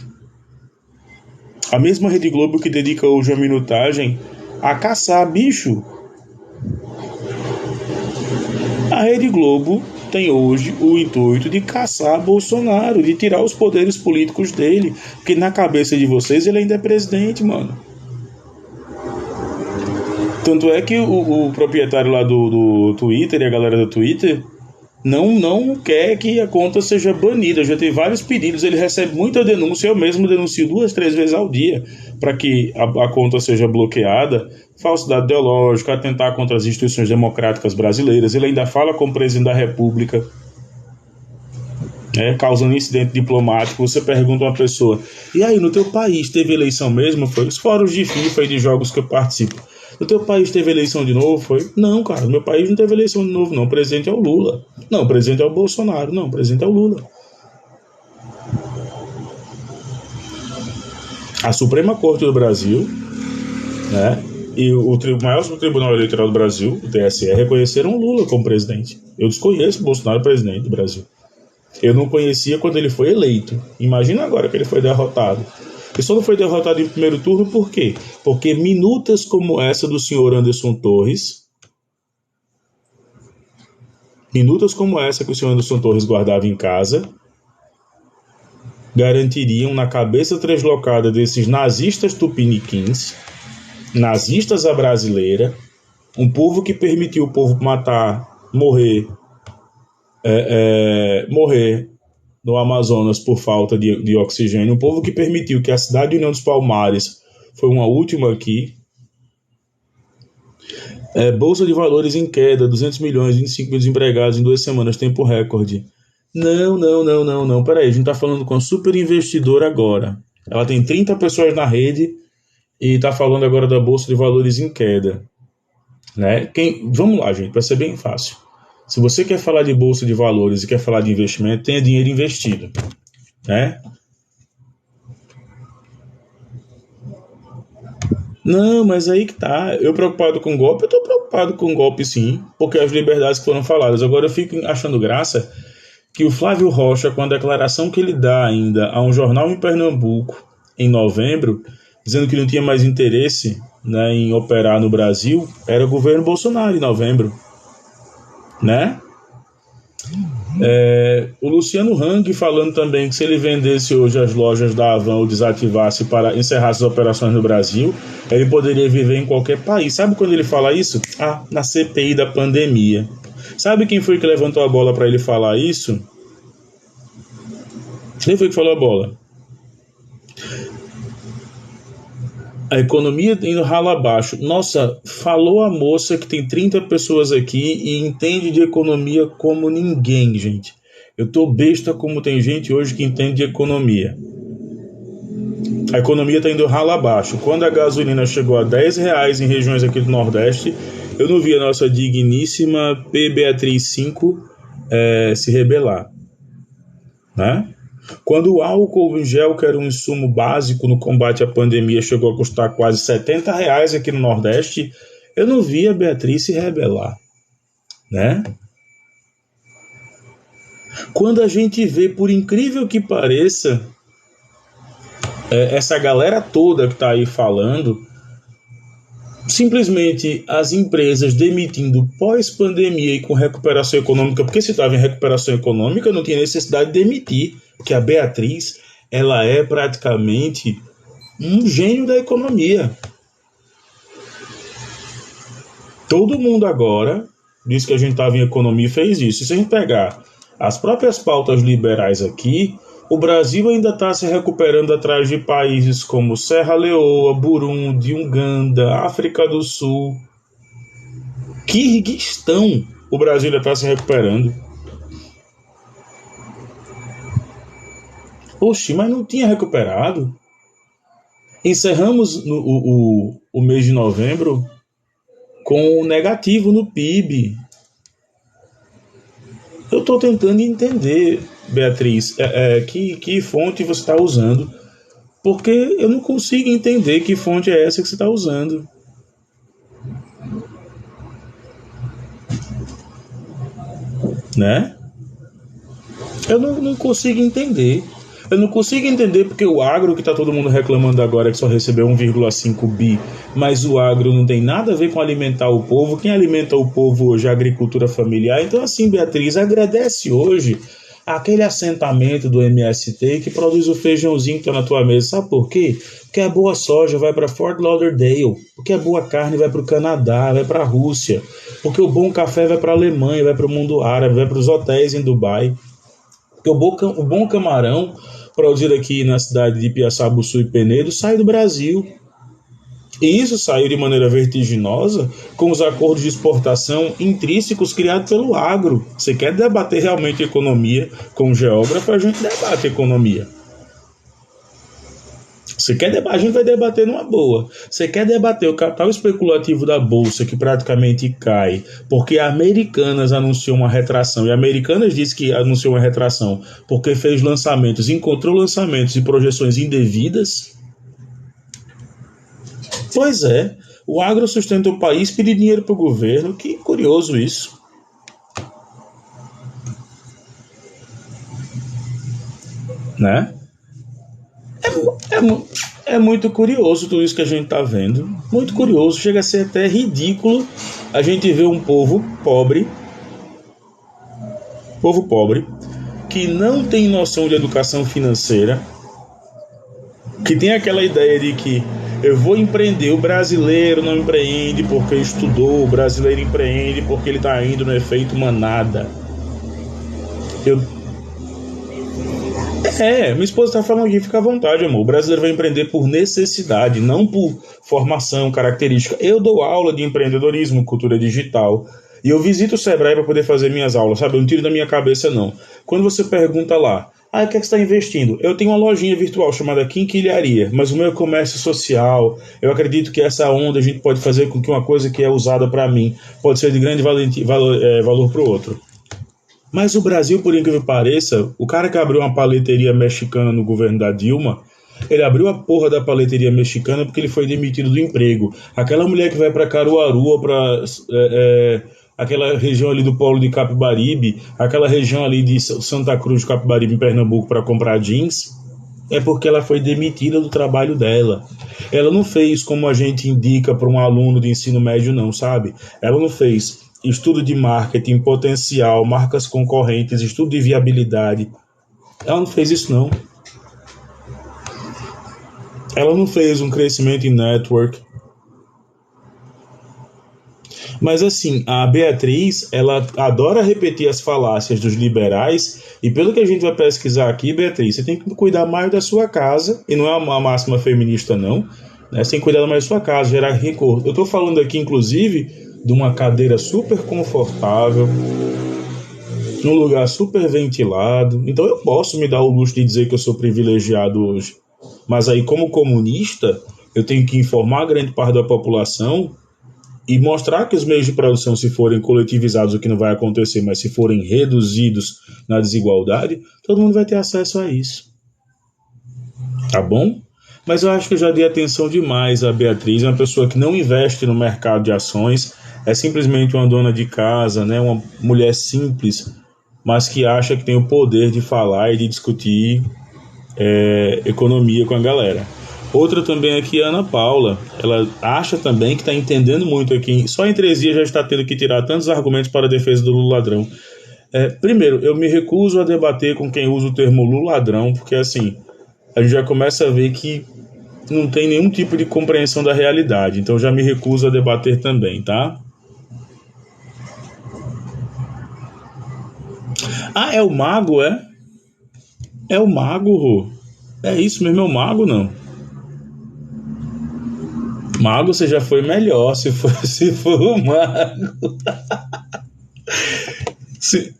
A mesma Rede Globo que dedica hoje a minutagem a caçar bicho. A Rede Globo tem hoje o intuito de caçar Bolsonaro, de tirar os poderes políticos dele, porque na cabeça de vocês ele ainda é presidente, mano. Tanto é que o proprietário lá do Twitter e a galera do Twitter não quer que a conta seja banida. Já tem vários pedidos, ele recebe muita denúncia, eu mesmo denuncio 2, 3 vezes ao dia para que a conta seja bloqueada. Falsidade ideológica, atentar contra as instituições democráticas brasileiras. Ele ainda fala com o presidente da República, causando incidente diplomático. Você pergunta a uma pessoa, e aí, no teu país teve eleição mesmo? Foi os fóruns de FIFA e de jogos que eu participo. No teu país teve eleição de novo? Foi? Não, cara, no meu país não teve eleição de novo, não. O presidente é o Lula. Não, o presidente é o Bolsonaro. Não, o presidente é o Lula. A Suprema Corte do Brasil, né, e o maior Tribunal Eleitoral do Brasil, o TSE, reconheceram o Lula como presidente. Eu desconheço o Bolsonaro presidente do Brasil. Eu não conhecia quando ele foi eleito. Imagina agora que ele foi derrotado. E só não foi derrotado em primeiro turno por quê? Porque minutas como essa do senhor Anderson Torres, minutas como essa que o senhor Anderson Torres guardava em casa, garantiriam na cabeça translocada desses nazistas tupiniquins, nazistas à brasileira, um povo que permitiu o povo matar, morrer no Amazonas por falta de oxigênio, um povo que permitiu que a cidade de União dos Palmares foi uma última aqui, Bolsa de Valores em queda, 200 milhões, 25 mil desempregados em 2 semanas, tempo recorde. Não, peraí, a gente tá falando com a super investidora agora. Ela tem 30 pessoas na rede e tá falando agora da Bolsa de Valores em queda. Né? Vamos lá, gente, para ser bem fácil. Se você quer falar de Bolsa de Valores e quer falar de investimento, tenha dinheiro investido. Né? Não, mas aí que tá. Eu preocupado com golpe, eu tô preocupado com golpe sim, porque as liberdades que foram faladas. Agora eu fico achando graça que o Flávio Rocha, com a declaração que ele dá ainda a um jornal em Pernambuco, em novembro, dizendo que não tinha mais interesse, né, em operar no Brasil, era o governo Bolsonaro em novembro. Né? O Luciano Hang falando também que se ele vendesse hoje as lojas da Havan ou desativasse para encerrar as operações no Brasil, ele poderia viver em qualquer país. Sabe quando ele fala isso? Na CPI da pandemia. Sabe quem foi que levantou a bola para ele falar isso? Quem foi que falou a bola? A economia indo rala abaixo. Nossa, falou a moça que tem 30 pessoas aqui e entende de economia como ninguém, gente. Eu tô besta como tem gente hoje que entende de economia. A economia tá indo rala abaixo. Quando a gasolina chegou a R$10 em regiões aqui do Nordeste, eu não vi a nossa digníssima P. Beatriz 5 se rebelar. Né? Quando o álcool em gel, que era um insumo básico no combate à pandemia, chegou a custar quase R$70 aqui no Nordeste, eu não vi a Beatriz se rebelar. Né? Quando a gente vê, por incrível que pareça, essa galera toda que está aí falando, simplesmente as empresas demitindo pós-pandemia e com recuperação econômica, porque se estava em recuperação econômica, não tinha necessidade de demitir, porque a Beatriz, ela é praticamente um gênio da economia. Todo mundo agora diz que a gente estava em economia e fez isso. E se a gente pegar as próprias pautas liberais aqui, o Brasil ainda está se recuperando atrás de países como Serra Leoa, Burundi, Uganda, África do Sul, Quirguistão. O Brasil ainda está se recuperando. Oxi, mas não tinha recuperado. Encerramos o mês de novembro com negativo no PIB. Eu estou tentando entender, Beatriz, que fonte você está usando, porque eu não consigo entender que fonte é essa que você está usando. Né? Eu não consigo entender. Eu não consigo entender porque o agro, que está todo mundo reclamando agora, que só recebeu 1,5 bi, mas o agro não tem nada a ver com alimentar o povo. Quem alimenta o povo hoje é a agricultura familiar. Então, assim, Beatriz, agradece hoje aquele assentamento do MST que produz o feijãozinho que está na tua mesa. Sabe por quê? Porque a boa soja vai para Fort Lauderdale, porque a boa carne vai para o Canadá, vai para a Rússia, porque o bom café vai para a Alemanha, vai para o mundo árabe, vai para os hotéis em Dubai. Porque o bom camarão produzido aqui na cidade de Piaçabuçu e Penedo sai do Brasil. E isso saiu de maneira vertiginosa com os acordos de exportação intrínsecos criados pelo agro. Você quer debater realmente economia com um geógrafo, a gente debate economia. Você quer debater, a gente vai debater numa boa. Você quer debater o capital especulativo da Bolsa, que praticamente cai, porque a Americanas anunciou uma retração, e a Americanas disse que anunciou uma retração porque fez lançamentos, encontrou lançamentos e projeções indevidas? Pois é, o agro sustenta o país, pedir dinheiro para o governo, que curioso isso. Né? É É, é muito curioso tudo isso que a gente está vendo. Muito curioso, chega a ser até ridículo a gente ver um povo pobre, que não tem noção de educação financeira, que tem aquela ideia de que eu vou empreender, o brasileiro não empreende porque estudou, o brasileiro empreende porque ele está indo no efeito manada. Eu, minha esposa tá falando aqui, fica à vontade, amor. O brasileiro vai empreender por necessidade, não por formação, característica. Eu dou aula de empreendedorismo, cultura digital, e eu visito o Sebrae para poder fazer minhas aulas, sabe? Eu não tiro da minha cabeça, não. Quando você pergunta lá, o que é que você está investindo? Eu tenho uma lojinha virtual chamada Quinquilharia, mas o meu é comércio social. Eu acredito que essa onda a gente pode fazer com que uma coisa que é usada para mim pode ser de grande valor para o outro. Mas o Brasil, por incrível que pareça, o cara que abriu uma paleteria mexicana no governo da Dilma, ele abriu a porra da paleteria mexicana porque ele foi demitido do emprego. Aquela mulher que vai para Caruaru ou para aquela região ali do Polo de Capibaribe, aquela região ali de Santa Cruz de Capibaribe, em Pernambuco, para comprar jeans, é porque ela foi demitida do trabalho dela. Ela não fez como a gente indica para um aluno de ensino médio, não, sabe? Ela não fez estudo de marketing, potencial, marcas concorrentes, estudo de viabilidade. Ela não fez isso, não. Ela não fez um crescimento em network. Mas assim, a Beatriz, ela adora repetir as falácias dos liberais, e pelo que a gente vai pesquisar aqui, Beatriz, você tem que cuidar mais da sua casa, e não é uma máxima feminista, não, né? Você tem que cuidar mais da sua casa, gerar recurso. Eu estou falando aqui, inclusive, de uma cadeira super confortável, num lugar super ventilado. Então eu posso me dar o luxo de dizer que eu sou privilegiado hoje. Mas aí, como comunista, eu tenho que informar a grande parte da população e mostrar que os meios de produção, se forem coletivizados, o que não vai acontecer, mas se forem reduzidos na desigualdade, todo mundo vai ter acesso a isso. Tá bom? Mas eu acho que eu já dei atenção demais a Beatriz, é uma pessoa que não investe no mercado de ações, é simplesmente uma dona de casa, né? Uma mulher simples, mas que acha que tem o poder de falar e de discutir economia com a galera. Outra também aqui é a Ana Paula. Ela acha também que está entendendo muito aqui. Só em 3 dias já está tendo que tirar tantos argumentos para a defesa do Lula ladrão. Primeiro, eu me recuso a debater com quem usa o termo Lula ladrão, porque assim, a gente já começa a ver que não tem nenhum tipo de compreensão da realidade. Então já me recuso a debater também, tá? É o mago, é? É o mago, Rô. É isso mesmo, é o mago, não? Mago você já foi melhor, se for o mago.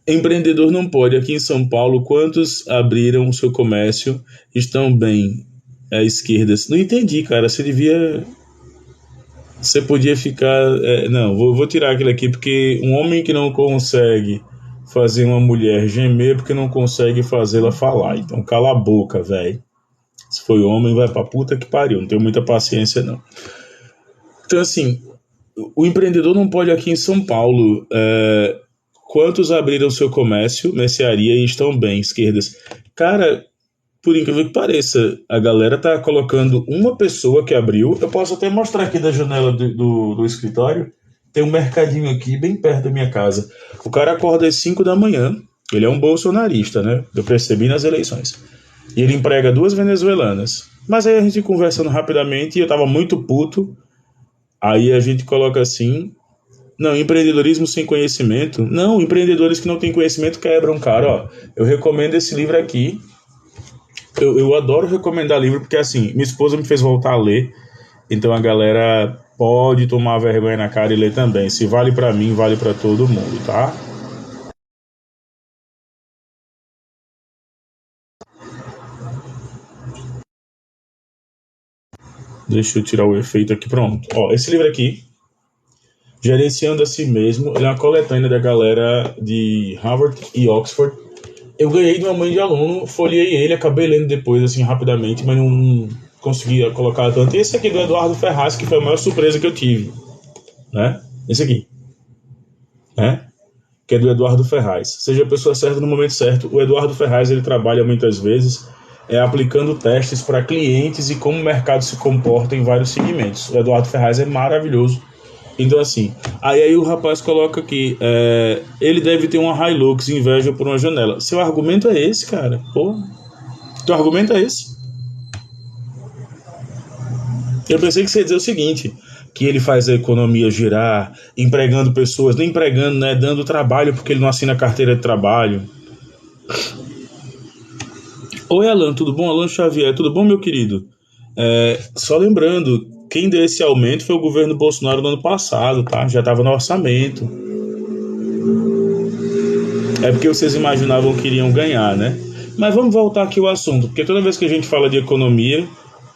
Empreendedor não pode. Aqui em São Paulo, quantos abriram o seu comércio estão bem à esquerda? Não entendi, cara. Você podia ficar... não, vou tirar aquilo aqui, porque um homem que não consegue fazer uma mulher gemer porque não consegue fazê-la falar. Então cala a boca, velho. Se foi homem, vai pra puta que pariu. Não tenho muita paciência, não. Então, assim, o empreendedor não pode aqui em São Paulo. Quantos abriram seu comércio, mercearia e estão bem, esquerdas? Cara, por incrível que pareça, a galera tá colocando uma pessoa que abriu. Eu posso até mostrar aqui da janela do escritório. Tem um mercadinho aqui bem perto da minha casa. O cara acorda às 5 da manhã. Ele é um bolsonarista, né? Eu percebi nas eleições. E ele emprega 2 venezuelanas. Mas aí a gente conversando rapidamente e eu tava muito puto. Aí a gente coloca assim... Não, empreendedorismo sem conhecimento. Não, empreendedores que não têm conhecimento quebram, cara. Ó, eu recomendo esse livro aqui. Eu adoro recomendar livro porque, assim, minha esposa me fez voltar a ler. Então a galera pode tomar vergonha na cara e ler também. Se vale pra mim, vale pra todo mundo, tá? Deixa eu tirar o efeito aqui, pronto. Ó, esse livro aqui, Gerenciando a Si Mesmo, ele é uma coletânea da galera de Harvard e Oxford. Eu ganhei de uma mãe de aluno, folhei ele, acabei lendo depois, assim, rapidamente, mas não conseguia colocar tanto. E esse aqui do Eduardo Ferraz, que foi a maior surpresa que eu tive, né? Esse aqui, né? Que é do Eduardo Ferraz. Seja a pessoa certa no momento certo. O Eduardo Ferraz, ele trabalha muitas vezes aplicando testes para clientes e como o mercado se comporta em vários segmentos. O Eduardo Ferraz é maravilhoso. Então, assim, aí o rapaz coloca aqui, ele deve ter uma Hilux, inveja por uma janela. Seu argumento é esse, cara? Pô, teu argumento é esse? Eu pensei que você ia dizer o seguinte, que ele faz a economia girar, empregando pessoas, nem empregando, né, dando trabalho porque ele não assina carteira de trabalho. Oi, Alan, tudo bom? Alan Xavier, tudo bom, meu querido? Só lembrando, quem deu esse aumento foi o governo Bolsonaro no ano passado, tá? Já estava no orçamento. É porque vocês imaginavam que iriam ganhar, né? Mas vamos voltar aqui ao assunto, porque toda vez que a gente fala de economia,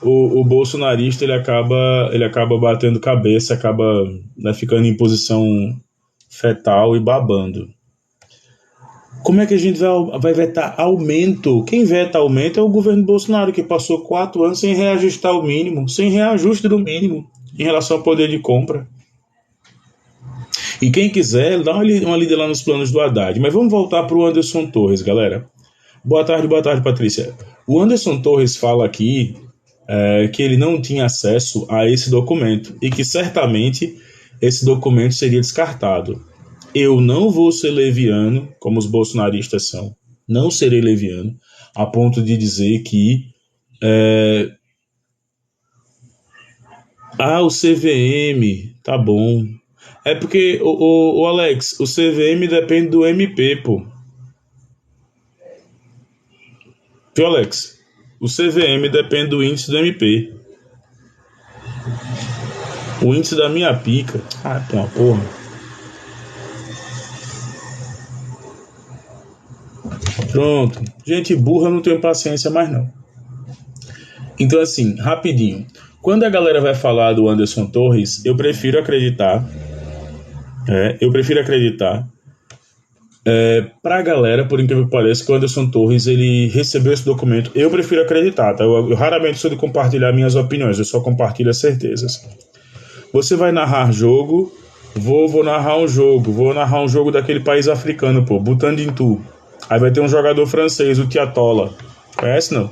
o bolsonarista ele acaba batendo cabeça, acaba, né, ficando em posição fetal e babando. Como é que a gente vai vetar aumento? Quem veta aumento é o governo Bolsonaro, que passou 4 anos sem reajustar o mínimo, sem reajuste do mínimo em relação ao poder de compra. E quem quiser, dá uma lida lá nos planos do Haddad. Mas vamos voltar para o Anderson Torres, galera. Boa tarde, Patrícia. O Anderson Torres fala aqui que ele não tinha acesso a esse documento e que certamente esse documento seria descartado. Eu não vou ser leviano, como os bolsonaristas são. Não serei leviano, a ponto de dizer que o CVM, tá bom. É porque, o Alex, o CVM depende do MP, pô. Viu, Alex? O CVM depende do índice do MP. O índice da minha pica. Tem uma porra. Pronto. Gente burra, eu não tenho paciência mais não. Então, assim, rapidinho. Quando a galera vai falar do Anderson Torres, eu prefiro acreditar. Pra galera, por incrível que pareça, que o Anderson Torres ele recebeu esse documento. Eu prefiro acreditar, tá? Eu raramente sou de compartilhar minhas opiniões, eu só compartilho as certezas. Você vai narrar jogo, vou narrar um jogo, vou narrar um jogo daquele país africano, pô, Butandintu. Aí vai ter um jogador francês, o Tiatola. Conhece, não?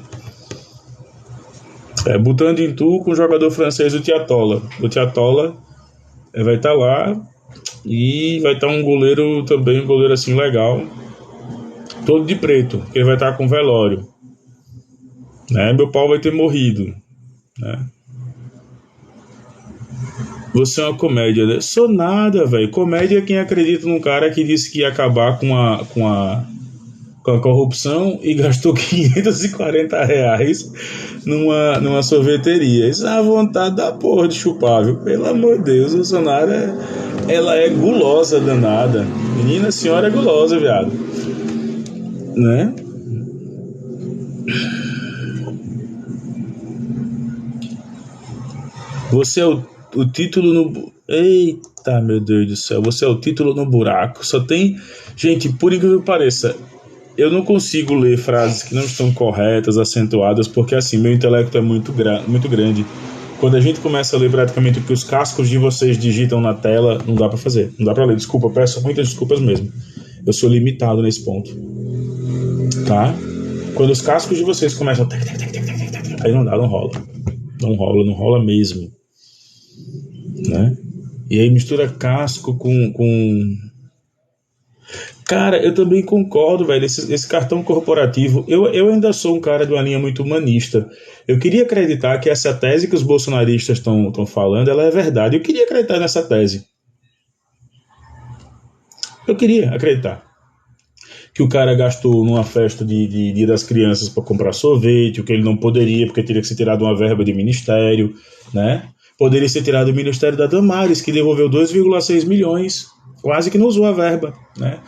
Butandintu com o jogador francês, o Tiatola. O Tiatola vai estar lá e vai estar um goleiro também, um goleiro assim legal, todo de preto, que ele vai estar com velório. Né? Meu pau vai ter morrido. Né? Você é uma comédia, né? Sou nada, velho. Comédia é quem acredita num cara que disse que ia acabar com a corrupção e gastou R$540 numa sorveteria. Isso é a vontade da porra de chupar, viu? Pelo amor de Deus, a Bolsonaro ela é gulosa danada. Menina, a senhora é gulosa, viado. Né? Você é o título no... Eita, meu Deus do céu. Você é o título no buraco. Só tem... Gente, por incrível que pareça, eu não consigo ler frases que não estão corretas, acentuadas, porque assim, meu intelecto é muito grande. Quando a gente começa a ler praticamente o que os cascos de vocês digitam na tela, não dá pra fazer. Não dá pra ler. Desculpa, peço muitas desculpas mesmo. Eu sou limitado nesse ponto. Tá? Quando os cascos de vocês começam... Aí não dá, não rola. Não rola mesmo. Né? E aí mistura casco com... Cara, eu também concordo, velho. Esse cartão corporativo, eu ainda sou um cara de uma linha muito humanista. Eu queria acreditar que essa tese que os bolsonaristas estão falando, ela é verdade. Eu queria acreditar nessa tese. Eu queria acreditar que o cara gastou numa festa de Dia das Crianças para comprar sorvete, o que ele não poderia, porque teria que ser tirado uma verba de ministério, né? Poderia ser tirado do Ministério da Damares, que devolveu 2,6 milhões, quase que não usou a verba, né?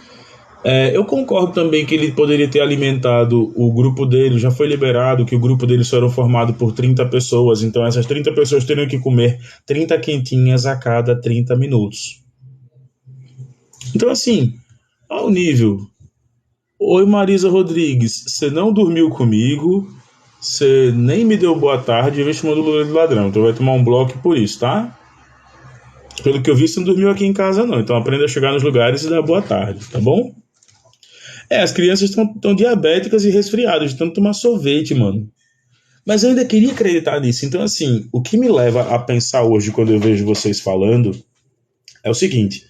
Eu concordo também que ele poderia ter alimentado o grupo dele, já foi liberado que o grupo dele só era formado por 30 pessoas, então essas 30 pessoas teriam que comer 30 quentinhas a cada 30 minutos. Então, assim, ao nível... Oi, Marisa Rodrigues, você não dormiu comigo, você nem me deu boa tarde e me chamou do ladrão, então vai tomar um bloco por isso, tá? Pelo que eu vi, você não dormiu aqui em casa não, então aprenda a chegar nos lugares e dar boa tarde, tá bom? As crianças estão diabéticas e resfriadas, de tanto tomar sorvete, mano. Mas eu ainda queria acreditar nisso. Então, assim, o que me leva a pensar hoje, quando eu vejo vocês falando, é o seguinte.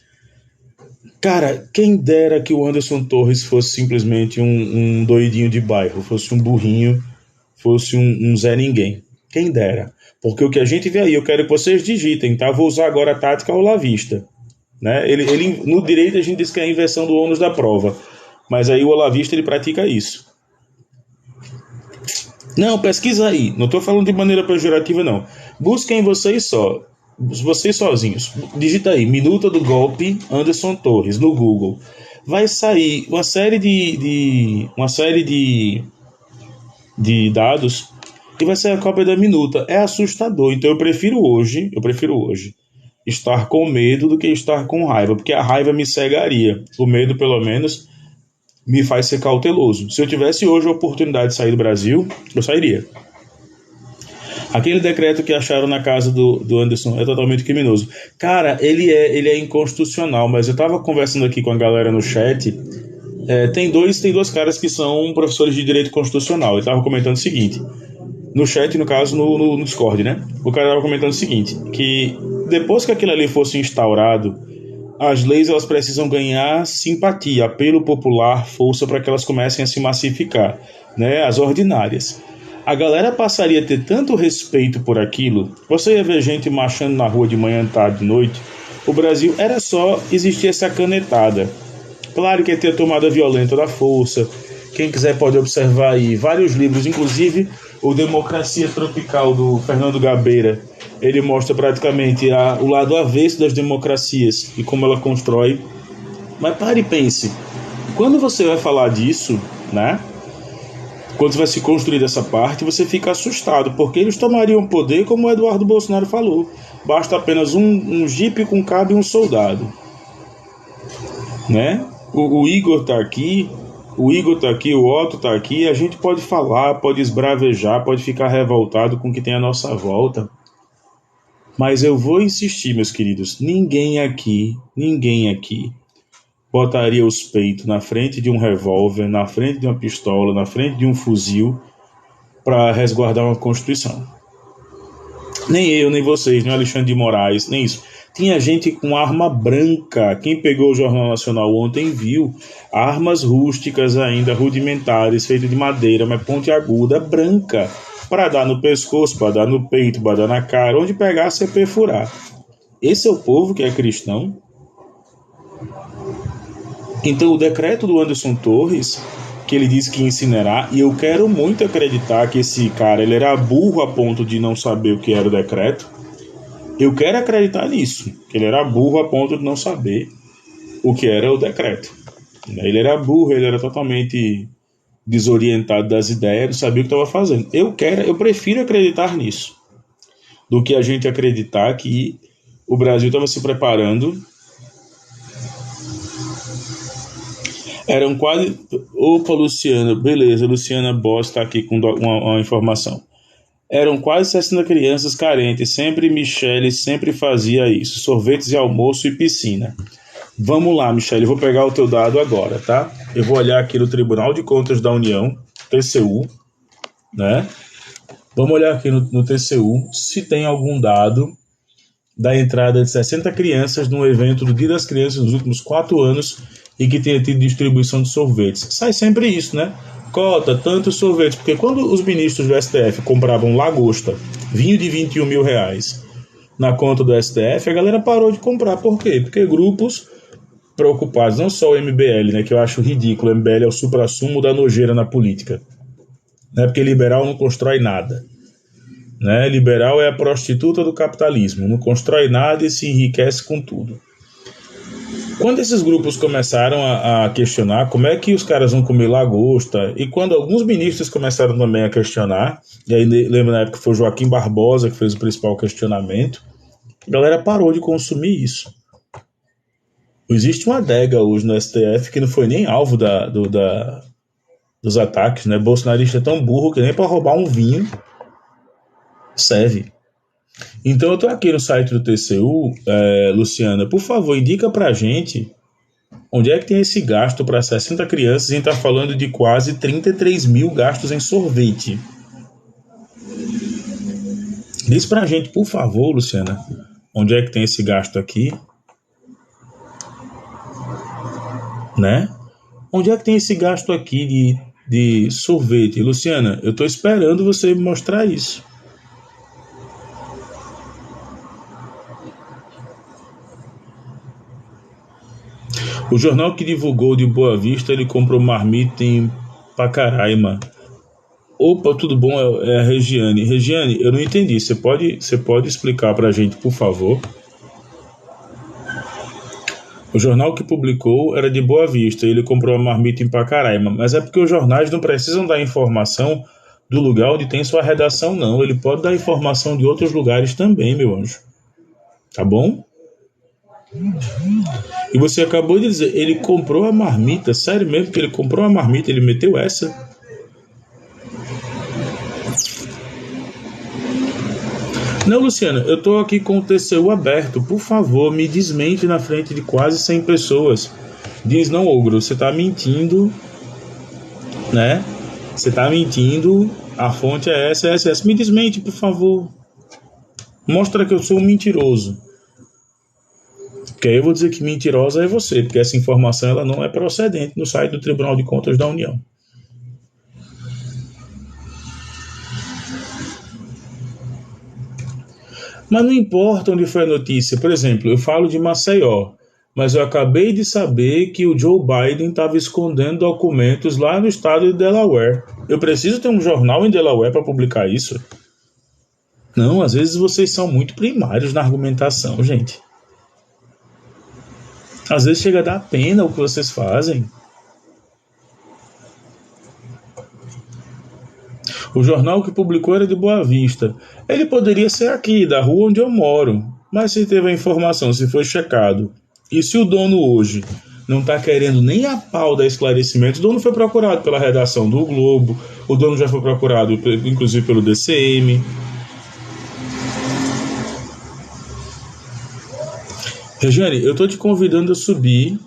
Cara, quem dera que o Anderson Torres fosse simplesmente um doidinho de bairro, fosse um burrinho, fosse um Zé Ninguém. Quem dera. Porque o que a gente vê aí, eu quero que vocês digitem, tá? Vou usar agora a tática olavista. Né? No direito a gente diz que é a inversão do ônus da prova. Mas aí o olavista ele pratica isso. Não, pesquisa aí. Não estou falando de maneira pejorativa, não. Busquem vocês sozinhos. Digita aí, minuta do golpe Anderson Torres no Google. Vai sair uma série de dados e vai ser a cópia da minuta. É assustador. Então eu prefiro hoje estar com medo do que estar com raiva, porque a raiva me cegaria. O medo, pelo menos, me faz ser cauteloso. Se eu tivesse hoje a oportunidade de sair do Brasil, eu sairia. Aquele decreto que acharam na casa do Anderson é totalmente criminoso. Cara, ele é inconstitucional, mas eu estava conversando aqui com a galera no chat. Tem dois caras que são professores de direito constitucional. Eu estava comentando o seguinte. No chat, no caso, no Discord, né? O cara estava comentando o seguinte, que depois que aquilo ali fosse instaurado, as leis elas precisam ganhar simpatia, apelo popular, força para que elas comecem a se massificar, né? As ordinárias. A galera passaria a ter tanto respeito por aquilo, você ia ver gente marchando na rua de manhã, tarde, de noite. O Brasil era só existir essa canetada. Claro que ia ter a tomada violenta da força. Quem quiser pode observar aí vários livros, inclusive o Democracia Tropical do Fernando Gabeira. Ele mostra praticamente o lado avesso das democracias e como ela constrói. Mas pare e pense, quando você vai falar disso, né? Quando você vai se construir dessa parte, você fica assustado, porque eles tomariam poder como o Eduardo Bolsonaro falou. Basta apenas um jipe com cabo e um soldado. Né? O Igor tá aqui, o Otto tá aqui, a gente pode falar, pode esbravejar, pode ficar revoltado com o que tem à nossa volta. Mas eu vou insistir, meus queridos, ninguém aqui botaria os peitos na frente de um revólver, na frente de uma pistola, na frente de um fuzil para resguardar uma Constituição. Nem eu, nem vocês, nem o Alexandre de Moraes, nem isso. Tinha gente com arma branca. Quem pegou o Jornal Nacional ontem viu armas rústicas ainda, rudimentares, feitas de madeira, mas pontiaguda, branca, para dar no pescoço, para dar no peito, para dar na cara, onde pegar, você perfurar. Esse é o povo que é cristão? Então o decreto do Anderson Torres, que ele disse que ia incinerar, e eu quero muito acreditar que esse cara ele era burro a ponto de não saber o que era o decreto. Eu quero acreditar nisso, que ele era burro a ponto de não saber o que era o decreto. Ele era burro, ele era totalmente desorientado das ideias, não sabia o que estava fazendo. Eu prefiro acreditar nisso do que a gente acreditar que o Brasil estava se preparando. Eram quase... Opa, Luciana, beleza, Luciana Boss está aqui com uma informação. Eram quase 60 crianças carentes, sempre Michele sempre fazia isso, sorvetes e almoço e piscina. Vamos lá, Michele, eu vou pegar o teu dado agora, tá? Eu vou olhar aqui no Tribunal de Contas da União, TCU, né? Vamos olhar aqui no TCU se tem algum dado da entrada de 60 crianças num evento do Dia das Crianças nos últimos 4 anos e que tenha tido distribuição de sorvetes. Sai sempre isso, né? Cota, tantos sorvetes, porque quando os ministros do STF compravam lagosta, vinho de 21 mil reais, na conta do STF, a galera parou de comprar. Por quê? Porque grupos preocupados, não só o MBL, né, que eu acho ridículo, o MBL é o suprassumo da nojeira na política, né, porque liberal não constrói nada, né, liberal é a prostituta do capitalismo, não constrói nada e se enriquece com tudo. Quando esses grupos começaram a questionar como é que os caras vão comer lagosta, e quando alguns ministros começaram também a questionar, e aí lembra na época que foi Joaquim Barbosa que fez o principal questionamento, a galera parou de consumir isso. Existe uma adega hoje no STF que não foi nem alvo dos ataques, né? Bolsonarista é tão burro que nem para roubar um vinho serve. Então eu tô aqui no site do TCU, Luciana, por favor, indica pra gente Onde é que tem esse gasto para 60 crianças e a gente está falando de quase 33 mil gastos em sorvete? Diz pra gente, por favor, Luciana, onde é que tem esse gasto aqui, né? Onde é que tem esse gasto aqui de sorvete? Luciana, eu estou esperando você me mostrar isso. O jornal que divulgou de Boa Vista, ele comprou marmita em Pacaraima. Opa, tudo bom? É a Regiane. Regiane, eu não entendi. Você pode explicar pra gente, por favor? O jornal que publicou era de Boa Vista, ele comprou a marmita em Pacaraima, mas é porque os jornais não precisam dar informação do lugar onde tem sua redação, não. Ele pode dar informação de outros lugares também, meu anjo. Tá bom? E você acabou de dizer, ele comprou a marmita, sério mesmo que ele comprou a marmita, ele meteu essa? Não, Luciana, eu tô aqui com o TCU aberto, por favor, me desmente na frente de quase 100 pessoas. Diz, não, Ogro, você tá mentindo, né? Você tá mentindo, a fonte é essa. Me desmente, por favor. Mostra que eu sou um mentiroso. Porque aí eu vou dizer que mentirosa é você, porque essa informação ela não é procedente no site do Tribunal de Contas da União. Mas não importa onde foi a notícia. Por exemplo, eu falo de Maceió, mas eu acabei de saber que o Joe Biden estava escondendo documentos lá no estado de Delaware. Eu preciso ter um jornal em Delaware para publicar isso? Não, às vezes vocês são muito primários na argumentação, gente. Às vezes chega a dar pena o que vocês fazem. O jornal que publicou era de Boa Vista. Ele poderia ser aqui, da rua onde eu moro. Mas se teve a informação, se foi checado. E se o dono hoje não está querendo nem a pau dar esclarecimento, o dono foi procurado pela redação do Globo, o dono já foi procurado, inclusive, pelo DCM. Regiane, eu estou te convidando a subir.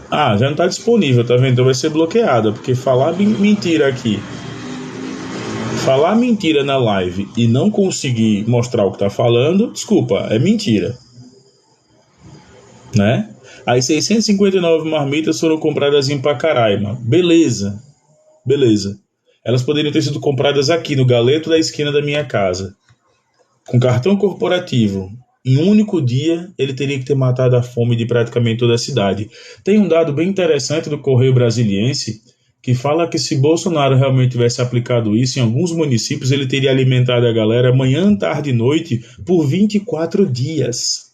Ah, já não está disponível, tá vendo? Então vai ser bloqueada, porque falar mentira aqui, falar mentira na live e não conseguir mostrar o que tá falando, desculpa, é mentira. Né? As 659 marmitas foram compradas em Pacaraima. Beleza. Elas poderiam ter sido compradas aqui no galeto da esquina da minha casa. Com cartão corporativo. Em um único dia, ele teria que ter matado a fome de praticamente toda a cidade. Tem um dado bem interessante do Correio Brasiliense que fala que se Bolsonaro realmente tivesse aplicado isso em alguns municípios, ele teria alimentado a galera manhã, tarde e noite por 24 dias.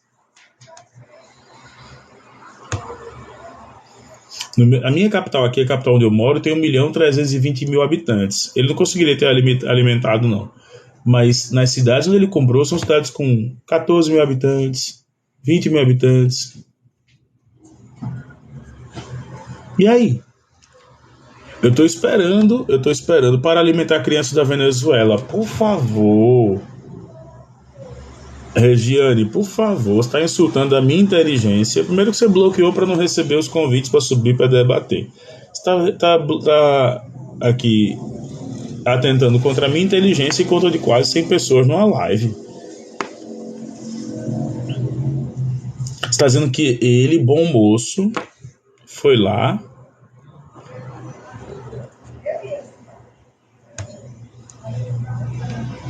A minha capital aqui, a capital onde eu moro, tem 1.320.000 habitantes. Ele não conseguiria ter alimentado, não. Mas nas cidades onde ele comprou, são cidades com 14 mil habitantes, 20 mil habitantes. E aí? Eu tô esperando para alimentar crianças da Venezuela. Por favor. Regiane, por favor, você está insultando a minha inteligência. Primeiro que você bloqueou para não receber os convites para subir para debater. Você está aqui atentando contra a minha inteligência e contra de quase 100 pessoas numa live. Você está dizendo que ele, bom moço, foi lá.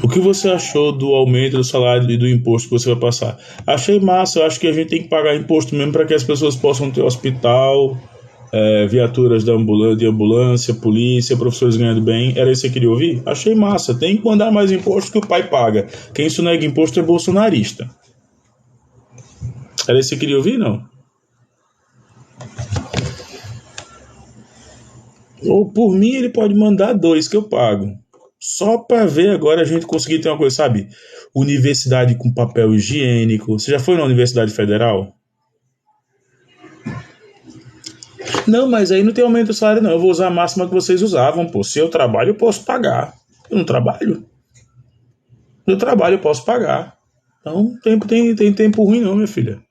O que você achou do aumento do salário e do imposto que você vai passar? Achei massa, eu acho que a gente tem que pagar imposto mesmo para que as pessoas possam ter hospital, viaturas de ambulância, polícia, professores ganhando bem. Era isso que você queria ouvir? Achei massa, tem que mandar mais imposto que o pai paga. Quem sonega imposto é bolsonarista. Era isso que você queria ouvir, não? Ou por mim ele pode mandar 2 que eu pago. Só para ver agora a gente conseguir ter uma coisa, sabe? Universidade com papel higiênico. Você já foi na Universidade Federal? Não, mas aí não tem aumento do salário, não. Eu vou usar a máxima que vocês usavam, pô. Se eu trabalho, eu posso pagar. Eu não trabalho. Eu trabalho, eu posso pagar. Então, tem tempo ruim não, minha filha.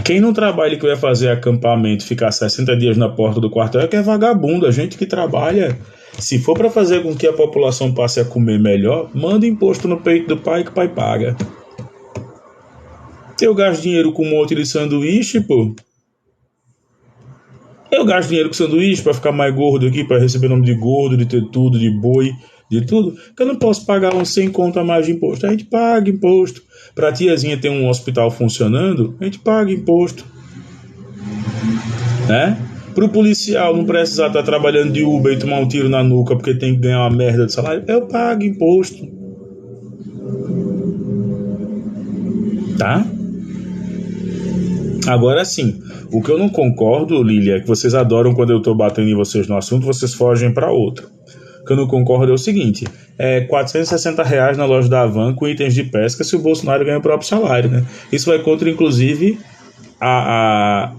Quem não trabalha e que vai fazer acampamento, ficar 60 dias na porta do quartel, é que é vagabundo. A gente que trabalha, se for para fazer com que a população passe a comer melhor, manda imposto no peito do pai que o pai paga. Eu gasto dinheiro com um monte de sanduíche, pô. Eu gasto dinheiro com sanduíche para ficar mais gordo aqui, para receber nome de gordo, de ter tudo, de boi, de tudo. Que eu não posso pagar uns 100 conto a mais de imposto. A gente paga imposto. Pra tiazinha ter um hospital funcionando, a gente paga imposto. Né? Pro policial não precisar estar trabalhando de Uber e tomar um tiro na nuca porque tem que ganhar uma merda de salário, eu pago imposto. Tá? Agora sim, o que eu não concordo, Lília, é que vocês adoram quando eu tô batendo em vocês no assunto, vocês fogem para outro. O que eu não concordo é o seguinte, é R$ 460 na loja da Havan com itens de pesca se o Bolsonaro ganha o próprio salário, né? Isso vai contra, inclusive, a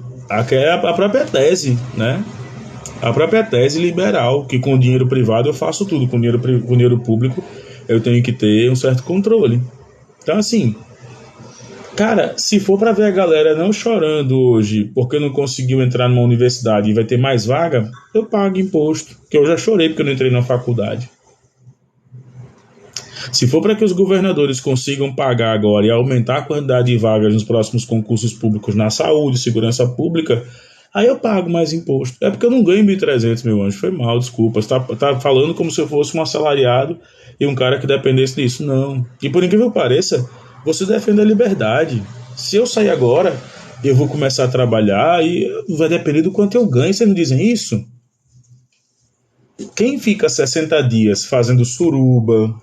própria tese, né? A própria tese liberal, que com dinheiro privado eu faço tudo, com dinheiro público eu tenho que ter um certo controle. Então, assim, cara, se for para ver a galera não chorando hoje porque não conseguiu entrar numa universidade e vai ter mais vaga, eu pago imposto, que eu já chorei porque eu não entrei na faculdade. Se for para que os governadores consigam pagar agora e aumentar a quantidade de vagas nos próximos concursos públicos na saúde, segurança pública, aí eu pago mais imposto. É porque eu não ganho 1.300, meu anjo. Foi mal, desculpa. Você tá falando como se eu fosse um assalariado e um cara que dependesse disso. Não. E por incrível que pareça, você defende a liberdade. Se eu sair agora, eu vou começar a trabalhar e vai depender do quanto eu ganho. Vocês não dizem isso? Quem fica 60 dias fazendo suruba,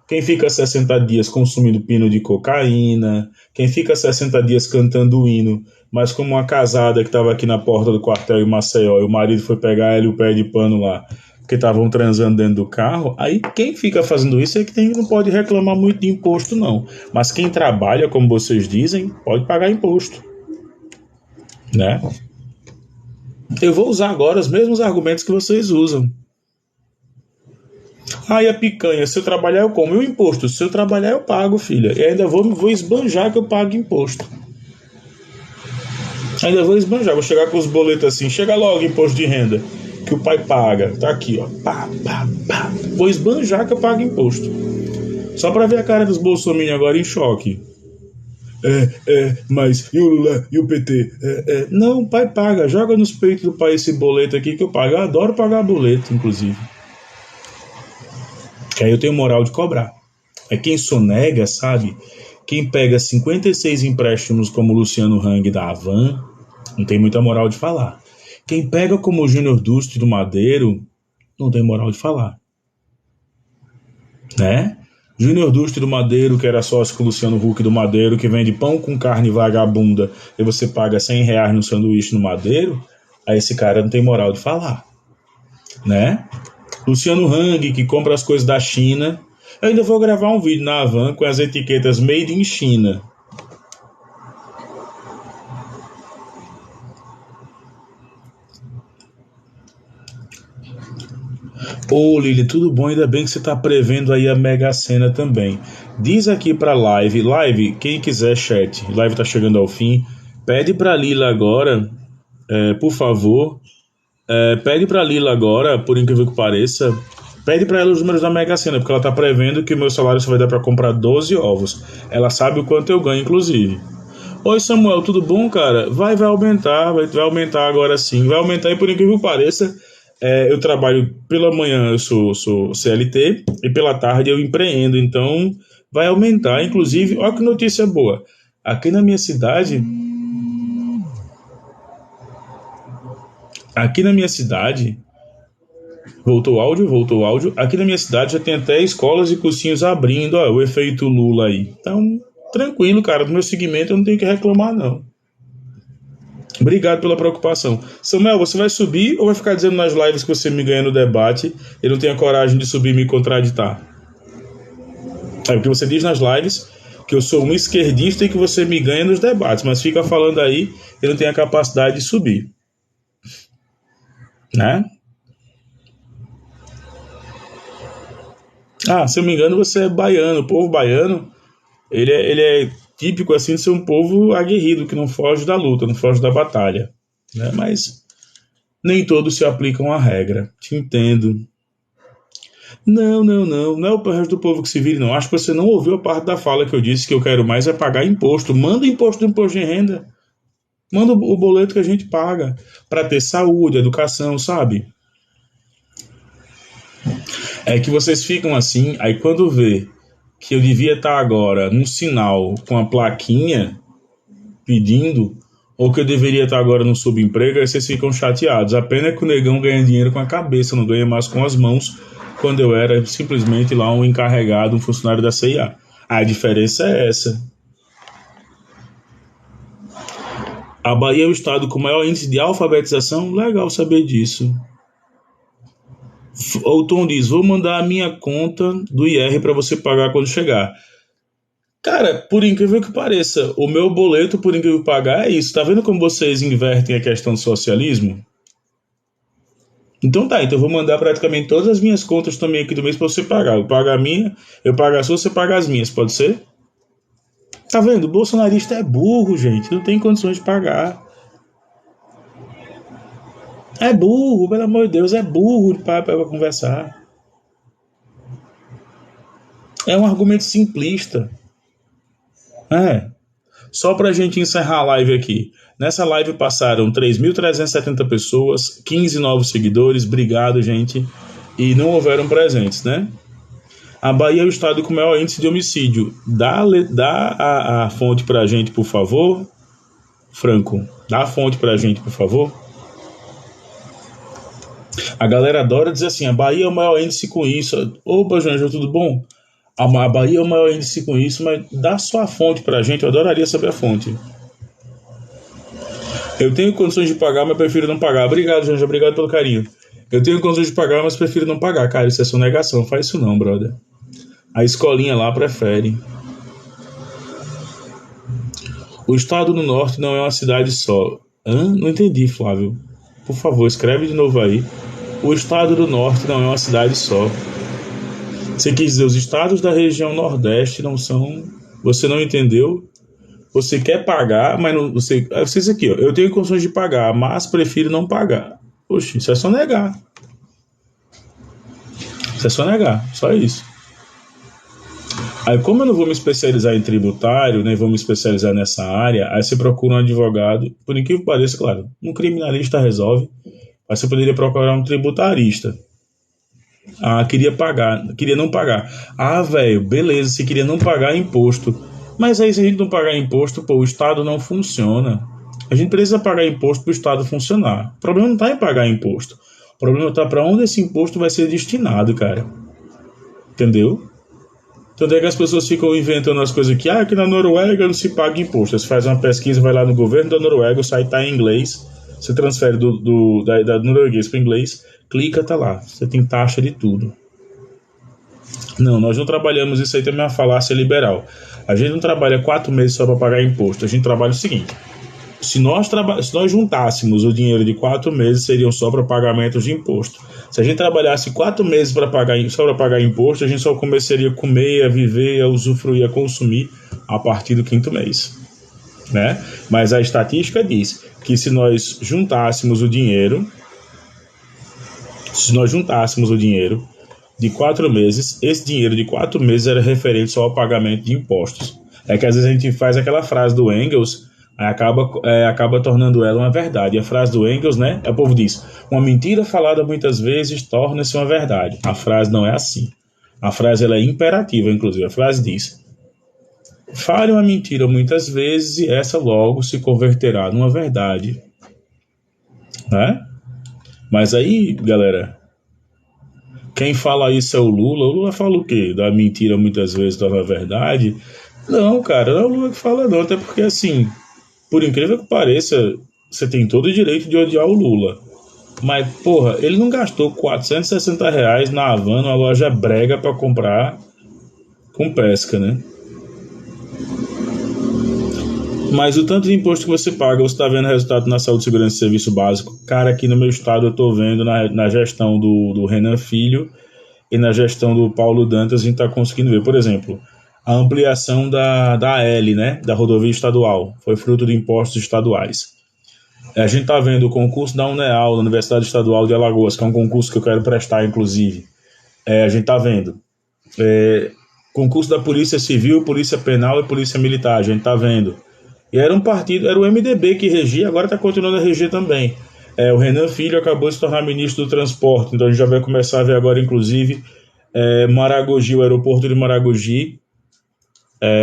quem fica 60 dias consumindo pino de cocaína, quem fica 60 dias cantando o hino, mas como uma casada que estava aqui na porta do quartel em Maceió e o marido foi pegar ela e o pé de pano lá, porque estavam transando dentro do carro, aí quem fica fazendo isso é que não pode reclamar muito de imposto, não. Mas quem trabalha, como vocês dizem, pode pagar imposto. Né? Eu vou usar agora os mesmos argumentos que vocês usam. Aí a picanha, se eu trabalhar eu como. E o imposto? Se eu trabalhar eu pago, filha. E ainda vou esbanjar que eu pago imposto. Ainda vou esbanjar, vou chegar com os boletos assim. Chega logo, imposto de renda, que o pai paga. Tá aqui, ó. Pá, pá, pá. Vou esbanjar que eu pago imposto. Só pra ver a cara dos bolsominions agora em choque. Mas e o Lula e o PT? Não, o pai paga. Joga nos peitos do pai esse boleto aqui que eu pago. Eu adoro pagar boleto, inclusive. Que aí eu tenho moral de cobrar. É quem sonega, sabe? Quem pega 56 empréstimos como o Luciano Hang da Havan, não tem muita moral de falar. Quem pega como o Júnior Duste do Madeiro, não tem moral de falar. Né? Júnior Duste do Madeiro, que era sócio com o Luciano Huck do Madeiro, que vende pão com carne vagabunda e você paga R$ 100 no sanduíche no Madeiro, aí esse cara não tem moral de falar. Né? Luciano Hang, que compra as coisas da China. Eu ainda vou gravar um vídeo na Havan com as etiquetas Made in China. Ô Lili, tudo bom? Ainda bem que você está prevendo aí a Mega Sena também. Diz aqui para live, quem quiser chat, live tá chegando ao fim, pede para Lila agora, por favor, pede para Lila agora, por incrível que pareça, pede para ela os números da Mega Sena, porque ela tá prevendo que o meu salário só vai dar para comprar 12 ovos. Ela sabe o quanto eu ganho, inclusive. Oi Samuel, tudo bom, cara? Vai aumentar, vai aumentar agora sim, vai aumentar e por incrível que pareça, eu trabalho pela manhã, eu sou CLT e pela tarde eu empreendo, então vai aumentar. Inclusive, olha que notícia boa, aqui na minha cidade, voltou o áudio, aqui na minha cidade já tem até escolas e cursinhos abrindo, ó, o efeito Lula aí. Então, tranquilo, cara, do meu segmento eu não tenho que reclamar, não. Obrigado pela preocupação. Samuel, você vai subir ou vai ficar dizendo nas lives que você me ganha no debate e não tem a coragem de subir e me contraditar? É porque você diz nas lives que eu sou um esquerdista e que você me ganha nos debates, mas fica falando aí e não tem a capacidade de subir. Né? Se eu me engano, você é baiano. O povo baiano, ele é típico assim de ser um povo aguerrido, que não foge da luta, não foge da batalha, né? Mas nem todos se aplicam à regra. Te entendo. Não é o resto do povo que se vire, não. Acho que você não ouviu a parte da fala que eu disse que eu quero mais é pagar imposto. Manda imposto do imposto de renda. Manda o boleto que a gente paga para ter saúde, educação, sabe? É que vocês ficam assim, aí quando vê que eu devia estar agora num sinal com a plaquinha pedindo, ou que eu deveria estar agora no subemprego, aí vocês ficam chateados. A pena é que o negão ganha dinheiro com a cabeça, não ganha mais com as mãos, quando eu era simplesmente lá um encarregado, um funcionário da CIA. A diferença é essa. A Bahia é o estado com maior índice de alfabetização. Legal saber disso. O Tom diz, vou mandar a minha conta do IR para você pagar quando chegar. Cara, por incrível que pareça, o meu boleto, por incrível que pagar, é isso. Tá vendo como vocês invertem a questão do socialismo? Então tá, então eu vou mandar praticamente todas as minhas contas também aqui do mês para você pagar. Eu pago a minha, eu pago a sua, você paga as minhas, pode ser? Tá vendo? O bolsonarista é burro, gente. Não tem condições de pagar. É burro, pelo amor de Deus, é burro para conversar. É um argumento simplista. É. Só pra gente encerrar a live aqui. Nessa live passaram 3.370 pessoas, 15 novos seguidores. Obrigado, gente. E não houveram presentes, né? A Bahia é o estado com o maior índice de homicídio. Dá a fonte pra gente, por favor. Franco, dá a fonte pra gente, por favor. A galera adora dizer assim, a Bahia é o maior índice com isso. Opa, Janja, tudo bom? A Bahia é o maior índice com isso, mas dá só a fonte pra gente, eu adoraria saber a fonte. Eu tenho condições de pagar, mas prefiro não pagar. Obrigado, Janja, obrigado pelo carinho. Eu tenho condições de pagar, mas prefiro não pagar. Cara, isso é sonegação, faz isso não, brother. A escolinha lá prefere. O estado do norte não é uma cidade só. Não entendi, Flávio. Por favor, escreve de novo aí. O estado do norte não é uma cidade só. Você quis dizer, os estados da região nordeste não são... Você não entendeu? Você quer pagar, mas não... Vocês aqui, ó. Eu tenho condições de pagar, mas prefiro não pagar. Oxe, isso é só negar. Isso é só negar, só isso. Aí, como eu não vou me especializar em tributário, nem vou me especializar nessa área, aí você procura um advogado, por incrível que pareça, claro, um criminalista resolve, mas você poderia procurar um tributarista. Ah, queria não pagar. Ah, velho, beleza, você queria não pagar imposto. Mas aí, se a gente não pagar imposto, pô, o Estado não funciona. A gente precisa pagar imposto para o Estado funcionar. O problema não está em pagar imposto. O problema está para onde esse imposto vai ser destinado, cara. Entendeu? Então é que as pessoas ficam inventando as coisas aqui na Noruega não se paga imposto. Você faz uma pesquisa, vai lá no governo da Noruega, o site está em inglês, você transfere da norueguês para inglês, clica, tá lá. Você tem taxa de tudo. Não, nós não trabalhamos isso aí, também é uma falácia liberal. A gente não trabalha 4 meses só para pagar imposto. A gente trabalha o seguinte: se nós juntássemos o dinheiro de 4 meses, seriam só para pagamentos de imposto. Se a gente trabalhasse 4 meses só para pagar imposto, a gente só começaria a comer, a viver, a usufruir, a consumir a partir do 5º mês, né? Mas a estatística diz que se nós juntássemos o dinheiro de 4 meses, esse dinheiro de 4 meses era referente só ao pagamento de impostos. É que às vezes a gente faz aquela frase do Engels, acaba tornando ela uma verdade. E a frase do Engels, né? O povo diz, uma mentira falada muitas vezes torna-se uma verdade. A frase não é assim. A frase ela é imperativa, inclusive. A frase diz, fale uma mentira muitas vezes e essa logo se converterá numa verdade. Né? Mas aí, galera, quem fala isso é o Lula. O Lula fala o quê? Da mentira muitas vezes torna verdade? Não, cara, não é o Lula que fala não. Até porque, assim, por incrível que pareça, você tem todo o direito de odiar o Lula. Mas, porra, ele não gastou R$460 na Havana, uma loja brega, pra comprar com pesca, né? Mas o tanto de imposto que você paga, você tá vendo o resultado na saúde, segurança e serviço básico. Cara, aqui no meu estado eu tô vendo na gestão do Renan Filho e na gestão do Paulo Dantas, a gente tá conseguindo ver. Por exemplo, a ampliação da AL, né, da rodovia estadual. Foi fruto de impostos estaduais. A gente está vendo o concurso da UNEAL, da Universidade Estadual de Alagoas, que é um concurso que eu quero prestar, inclusive. A gente está vendo. Concurso da Polícia Civil, Polícia Penal e Polícia Militar, a gente está vendo. E era um partido, era o MDB que regia, agora está continuando a reger também. O Renan Filho acabou de se tornar ministro do Transporte, então a gente já vai começar a ver agora, inclusive, Maragogi, o aeroporto de Maragogi,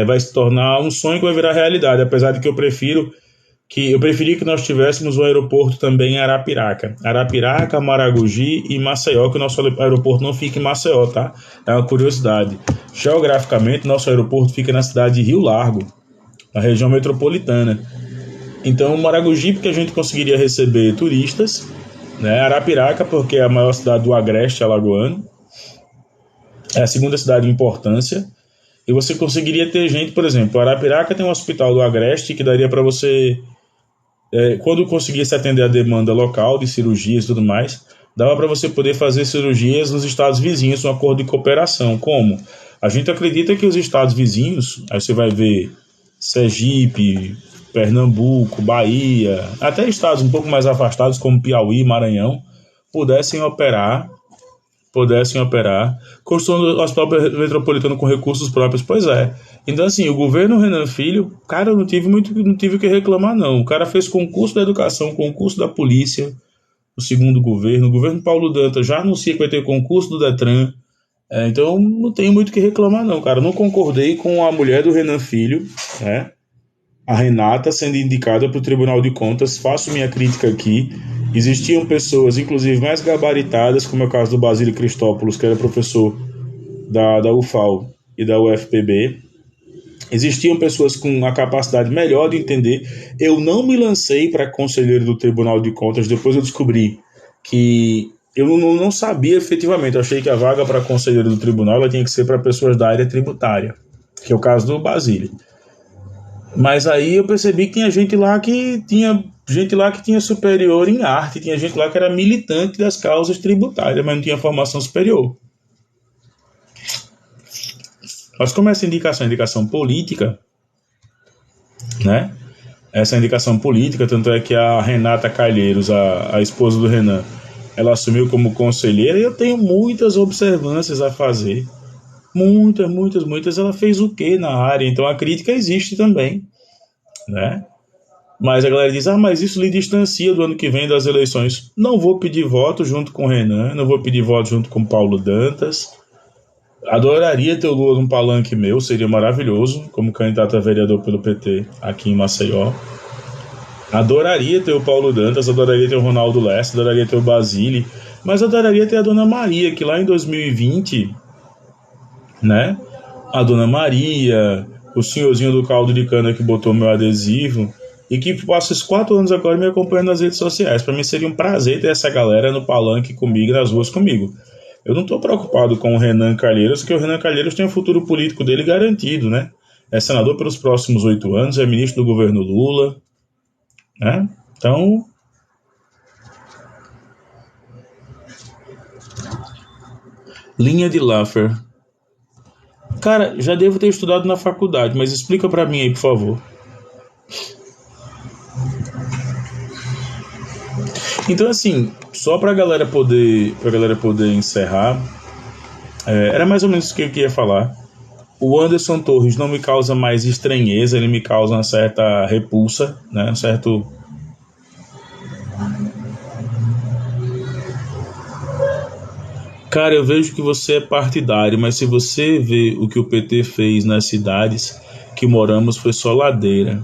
vai se tornar um sonho que vai virar realidade, apesar de que eu preferi que nós tivéssemos o aeroporto também em Arapiraca. Arapiraca, Maragogi e Maceió, que o nosso aeroporto não fica em Maceió, tá? É uma curiosidade. Geograficamente, nosso aeroporto fica na cidade de Rio Largo, na região metropolitana. Então, Maragogi, porque a gente conseguiria receber turistas, né? Arapiraca, porque é a maior cidade do Agreste alagoano, é a segunda cidade de importância, e você conseguiria ter gente, por exemplo, Arapiraca tem um hospital do Agreste que daria para você, quando conseguisse atender a demanda local de cirurgias e tudo mais, dava para você poder fazer cirurgias nos estados vizinhos, um acordo de cooperação. Como? A gente acredita que os estados vizinhos, aí você vai ver Sergipe, Pernambuco, Bahia, até estados um pouco mais afastados como Piauí, Maranhão, pudessem operar, construindo o hospital metropolitano com recursos próprios. Pois é. Então, assim, o governo Renan Filho, cara, eu não tive o que reclamar, não. O cara fez concurso da educação, concurso da polícia, o segundo governo. O governo Paulo Dantas já anuncia que vai ter concurso do Detran. Então, não tenho muito o que reclamar, não, cara. Não concordei com a mulher do Renan Filho, né? A Renata sendo indicada para o Tribunal de Contas. Faço minha crítica aqui. Existiam pessoas, inclusive, mais gabaritadas, como é o caso do Basílio Cristópolis, que era professor da UFAL e da UFPB. Existiam pessoas com a capacidade melhor de entender. Eu não me lancei para conselheiro do Tribunal de Contas, depois eu descobri que eu não sabia efetivamente. Eu achei que a vaga para conselheiro do tribunal ela tinha que ser para pessoas da área tributária, que é o caso do Basílio. Mas aí eu percebi que tinha gente lá que tinha superior em arte, tinha gente lá que era militante das causas tributárias, mas não tinha formação superior. Mas como essa indicação é indicação política, né? Essa indicação política, tanto é que a Renata Calheiros, a esposa do Renan, ela assumiu como conselheira, e eu tenho muitas observâncias a fazer. Muitas. Ela fez o quê na área? Então a crítica existe também, né? Mas a galera diz, mas isso lhe distancia do ano que vem das eleições. Não vou pedir voto junto com o Renan, não vou pedir voto junto com o Paulo Dantas. Adoraria ter o Lula num palanque meu, seria maravilhoso, como candidato a vereador pelo PT aqui em Maceió. Adoraria ter o Paulo Dantas, adoraria ter o Ronaldo Lessa, adoraria ter o Basílio, mas adoraria ter a Dona Maria, que lá em 2020, né? A Dona Maria, o senhorzinho do caldo de cana que botou meu adesivo e que passa esses 4 anos agora me acompanhando nas redes sociais. Para mim seria um prazer ter essa galera no palanque comigo, nas ruas comigo. Eu não estou preocupado com o Renan Calheiros, porque o Renan Calheiros tem o futuro político dele garantido, né? É senador pelos próximos 8 anos, é ministro do governo Lula, né? Então, linha de Laffer. Cara, já devo ter estudado na faculdade, mas explica pra mim aí, por favor. Então, assim, só pra galera poder encerrar, era mais ou menos isso que eu queria falar. O Anderson Torres não me causa mais estranheza, ele me causa uma certa repulsa, né? Um certo... Cara, eu vejo que você é partidário, mas se você vê o que o PT fez nas cidades que moramos, foi só ladeira.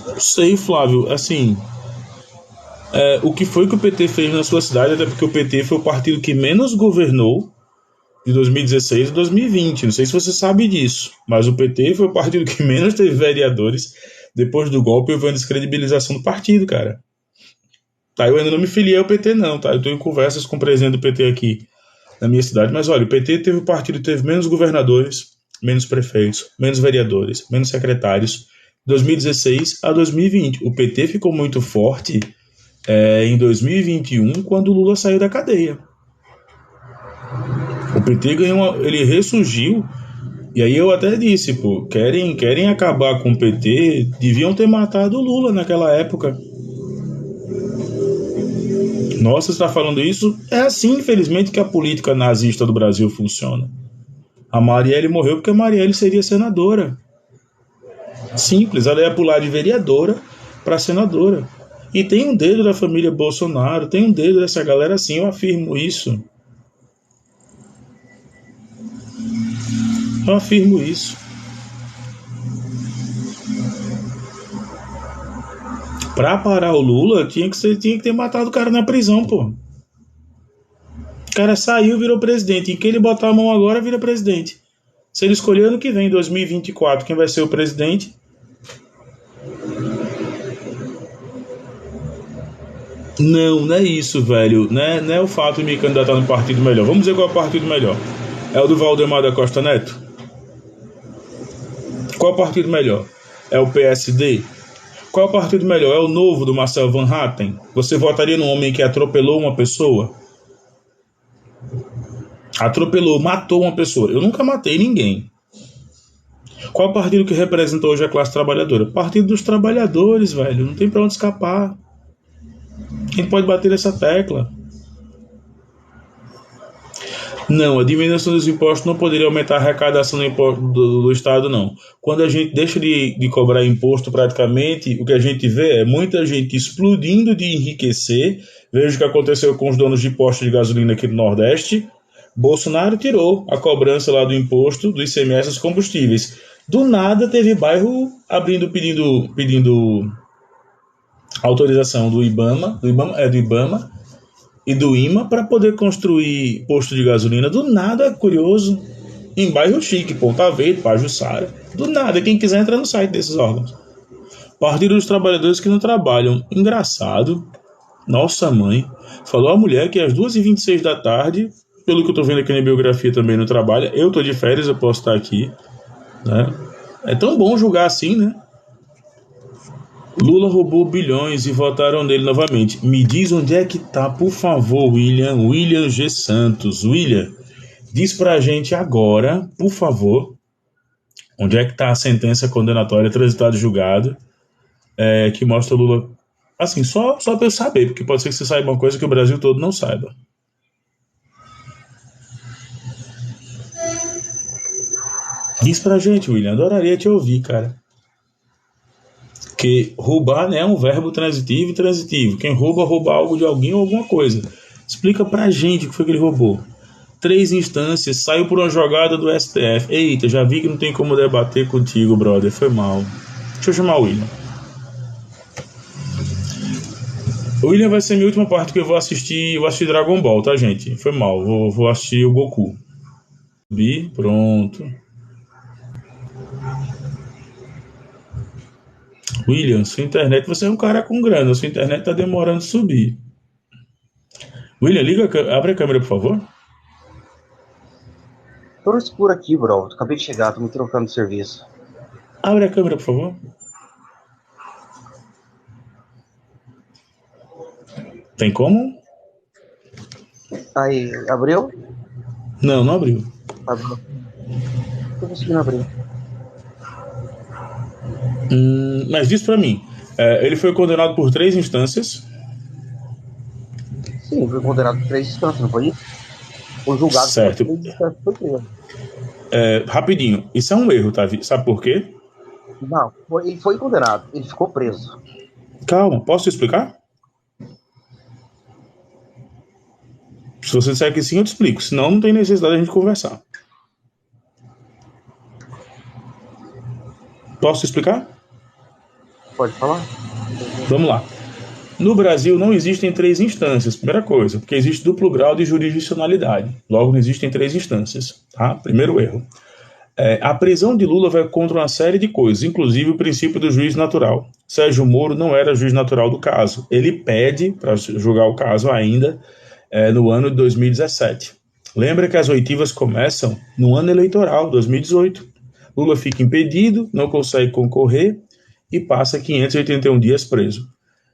Não sei, Flávio, assim... o que foi que o PT fez na sua cidade, até porque o PT foi o partido que menos governou de 2016 a 2020. Não sei se você sabe disso, mas o PT foi o partido que menos teve vereadores. Depois do golpe, houve uma descredibilização do partido, cara. Tá, eu ainda não me filiei ao PT, não, tá? Eu tô em conversas com o presidente do PT aqui na minha cidade, mas olha, o partido teve menos governadores, menos prefeitos, menos vereadores, menos secretários, de 2016 a 2020. O PT ficou muito forte em 2021, quando o Lula saiu da cadeia. O PT ele ressurgiu E aí eu até disse, pô, querem acabar com o PT, deviam ter matado o Lula naquela época. Nossa, você está falando isso? É assim, infelizmente, que a política nazista do Brasil funciona. A Marielle morreu porque a Marielle seria senadora. Simples, ela ia pular de vereadora para senadora. E tem um dedo da família Bolsonaro, tem um dedo dessa galera assim, eu afirmo isso. Eu afirmo isso. Pra parar o Lula, tinha que ter matado o cara na prisão, pô. O cara saiu, virou presidente. Em quem ele botar a mão agora, vira presidente. Se ele escolher ano que vem, 2024, quem vai ser o presidente? Não, não é isso, velho. Não é o fato de me candidatar no partido melhor. Vamos dizer qual é o partido melhor. É o do Valdemar da Costa Neto? Qual é o partido melhor? É o PSD? Qual é o partido melhor? É o Novo do Marcel Van Hatten? Você votaria num homem que atropelou uma pessoa? Atropelou, matou uma pessoa. Eu nunca matei ninguém. Qual é o partido que representa hoje a classe trabalhadora? Partido dos Trabalhadores, velho. Não tem pra onde escapar. Quem pode bater nessa tecla? Não, a diminuição dos impostos não poderia aumentar a arrecadação do Estado, não. Quando a gente deixa de cobrar imposto praticamente, o que a gente vê é muita gente explodindo de enriquecer. Veja o que aconteceu com os donos de postos de gasolina aqui no Nordeste. Bolsonaro tirou a cobrança lá do imposto, do ICMS dos combustíveis. Do nada teve bairro pedindo autorização do IBAMA e do IMA para poder construir posto de gasolina. Do nada, curioso, em bairro chique, Ponta Verde, Pajuçara. Do nada, quem quiser entrar no site desses órgãos. Partido dos Trabalhadores que não trabalham. Engraçado, nossa mãe falou a mulher que às 2h26 da tarde, pelo que eu tô vendo aqui na biografia também não trabalha. Eu tô de férias, eu posso estar aqui, né? É tão bom julgar assim, né? Lula roubou bilhões e votaram nele novamente. Me diz onde é que tá, por favor, William G. Santos. William, diz pra gente agora, por favor, onde é que tá a sentença condenatória transitada e julgado, que mostra o Lula. Assim, só pra eu saber, porque pode ser que você saiba uma coisa que o Brasil todo não saiba. Diz pra gente, William, adoraria te ouvir, cara. Porque roubar, né, é um verbo transitivo e transitivo. Quem rouba algo de alguém ou alguma coisa. Explica pra gente o que foi que ele roubou. 3 instâncias, saiu por uma jogada do STF. Eita, já vi que não tem como debater contigo, brother. Foi mal. Deixa eu chamar o William. O William vai ser a minha última parte que eu vou assistir. Eu vou assistir Dragon Ball, tá, gente? Foi mal. Vou assistir o Goku. Pronto. William, sua internet, você é um cara com grana, sua internet tá demorando a subir. William, abre a câmera, por favor. Tô no escuro aqui, bro. Acabei de chegar, tô me trocando de serviço. Abre a câmera, por favor. Tem como? Aí, abriu? Não abriu. Abriu. Tô conseguindo abrir. Mas diz pra mim, ele foi condenado por 3 instâncias. Sim, foi condenado por 3 instâncias, não foi isso? Foi julgado certo. por 3 instâncias, foi preso. Rapidinho, isso é um erro, tá? Sabe por quê? Não, ele foi condenado, ele ficou preso. Calma, posso explicar? Se você disser que sim, eu te explico. Senão, não tem necessidade de a gente conversar. Posso explicar? Pode falar? Vamos lá. No Brasil não existem 3 instâncias, primeira coisa, porque existe duplo grau de jurisdicionalidade. Logo, não existem 3 instâncias, tá? Primeiro erro. A prisão de Lula vai contra uma série de coisas, inclusive o princípio do juiz natural. Sérgio Moro não era juiz natural do caso. Ele pede para julgar o caso ainda no ano de 2017. Lembra que as oitivas começam no ano eleitoral, 2018. Lula fica impedido, não consegue concorrer e passa 581 dias preso.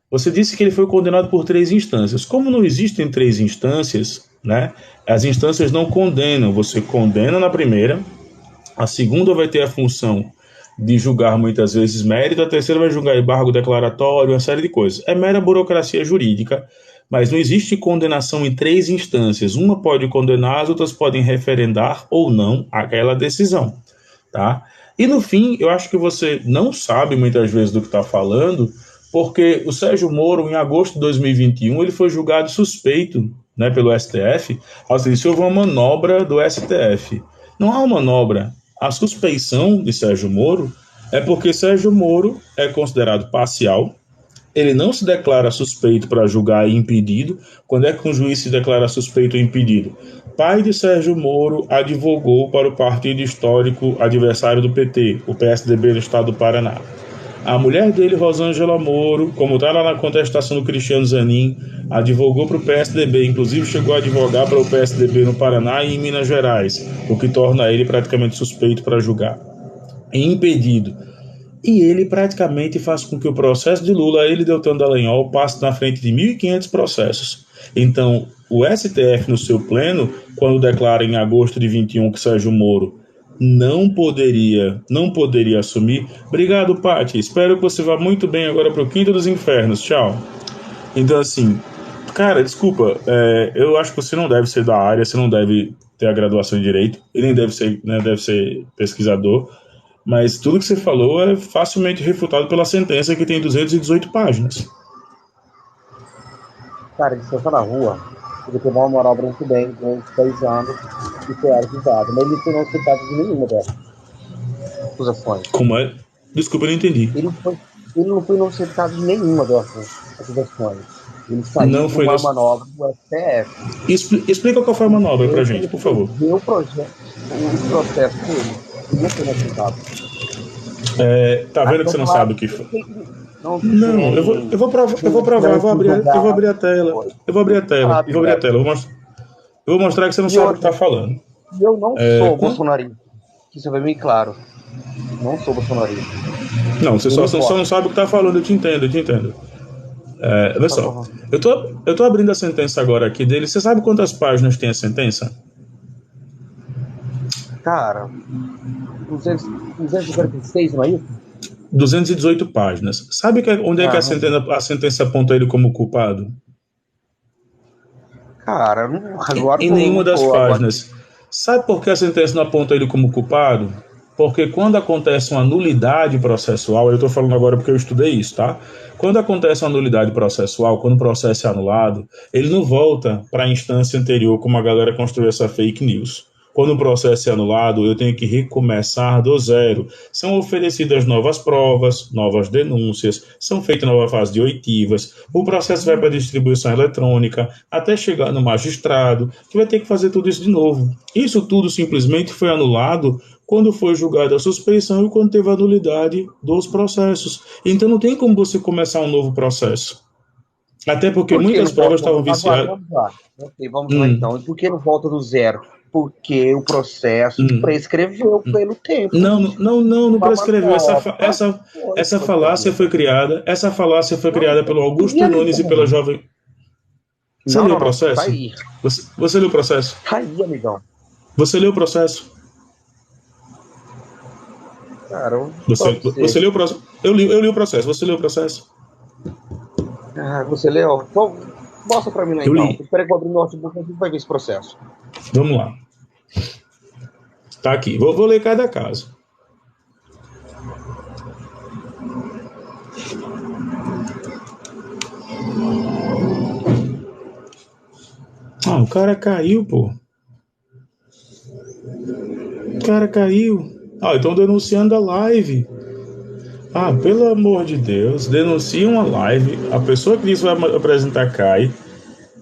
Você disse que ele foi condenado por 3 instâncias. Como não existem 3 instâncias, né, as instâncias não condenam. Você condena na primeira, A segunda vai ter a função de julgar muitas vezes mérito, a terceira vai julgar embargo declaratório, uma série de coisas. É mera burocracia jurídica, mas não existe condenação em 3 instâncias. Uma pode condenar, as outras podem referendar ou não aquela decisão, tá? E no fim, eu acho que você não sabe muitas vezes do que está falando, porque o Sérgio Moro, em agosto de 2021, ele foi julgado suspeito, né, pelo STF, ou seja, isso houve uma manobra do STF. Não há uma manobra. A suspeição de Sérgio Moro é porque Sérgio Moro é considerado parcial, ele não se declara suspeito para julgar e impedido. Quando é que um juiz se declara suspeito ou impedido? Pai de Sérgio Moro advogou para o partido histórico adversário do PT, o PSDB do estado do Paraná. A mulher dele, Rosângela Moro, como está lá na contestação do Cristiano Zanin, advogou para o PSDB, inclusive chegou a advogar para o PSDB no Paraná e em Minas Gerais, o que torna ele praticamente suspeito para julgar. Impedido. E ele praticamente faz com que o processo de Lula, ele, Deltan Dallagnol, passe na frente de 1.500 processos. Então, o STF, no seu pleno, quando declara em agosto de 21 que Sérgio Moro não poderia assumir. Obrigado, Paty. Espero que você vá muito bem agora para o Quinto dos Infernos. Tchau. Então, assim, cara, desculpa, eu acho que você não deve ser da área, você não deve ter a graduação em Direito, e nem deve ser, né, deve ser pesquisador, mas tudo que você falou é facilmente refutado pela sentença que tem 218 páginas. Cara, ele saiu na rua, ele tomou uma manobra muito bem, com uns 6 anos, e foi arquivado. Mas ele não foi notificado de nenhuma dessas acusações. Como é? Desculpa, eu não entendi. Ele não foi notificado de nenhuma dessas acusações. Ele saiu de uma manobra do STF. Explica qual foi a manobra pra gente, por favor. O processo dele, ele não foi notificado. Tá vendo que você não sabe o que foi? Não, eu vou provar, eu vou abrir a tela. Eu vou abrir a tela. Eu vou mostrar que você não sabe o que tá falando. Eu não sou bolsonarista. Isso é bem claro. Não sou bolsonarista. Não, você só não sabe o que tá falando, eu te entendo. Olha só, eu tô abrindo a sentença agora aqui dele. Você sabe quantas páginas tem a sentença? Cara, 246, não é isso? 218 páginas. Sabe onde é que a sentença aponta ele como culpado? Cara, agora em nenhuma das páginas. Agora. Sabe por que a sentença não aponta ele como culpado? Porque quando acontece uma nulidade processual, eu estou falando agora porque eu estudei isso, tá? Quando acontece uma nulidade processual, quando o processo é anulado, ele não volta para a instância anterior, como a galera construiu essa fake news. Quando o processo é anulado, eu tenho que recomeçar do zero. São oferecidas novas provas, novas denúncias, são feitas novas fases de oitivas, o processo vai para a distribuição eletrônica, até chegar no magistrado, que vai ter que fazer tudo isso de novo. Isso tudo simplesmente foi anulado quando foi julgada a suspeição e quando teve a nulidade dos processos. Então não tem como você começar um novo processo. Até porque muitas provas estavam viciadas. Vamos lá então. E por que não volta do zero? Porque o processo prescreveu pelo tempo. Não prescreveu. Essa falácia foi criada. Essa falácia foi criada pelo Augusto Nunes e pela Jovem. Você leu o processo? Tá aí. Você leu o processo? Tá aí, amigão. Você leu o processo? Cara, você leu o processo? Eu li o processo. Você leu o processo? Você leu? Então, mostra pra mim lá então. Espera que eu abrir o notebook e vai ver esse processo. Vamos lá. Tá aqui. Vou ler cada caso. O cara caiu, pô. O cara caiu. Estão denunciando a live. Pelo amor de Deus. Denunciam a live. A pessoa que disse vai apresentar cai.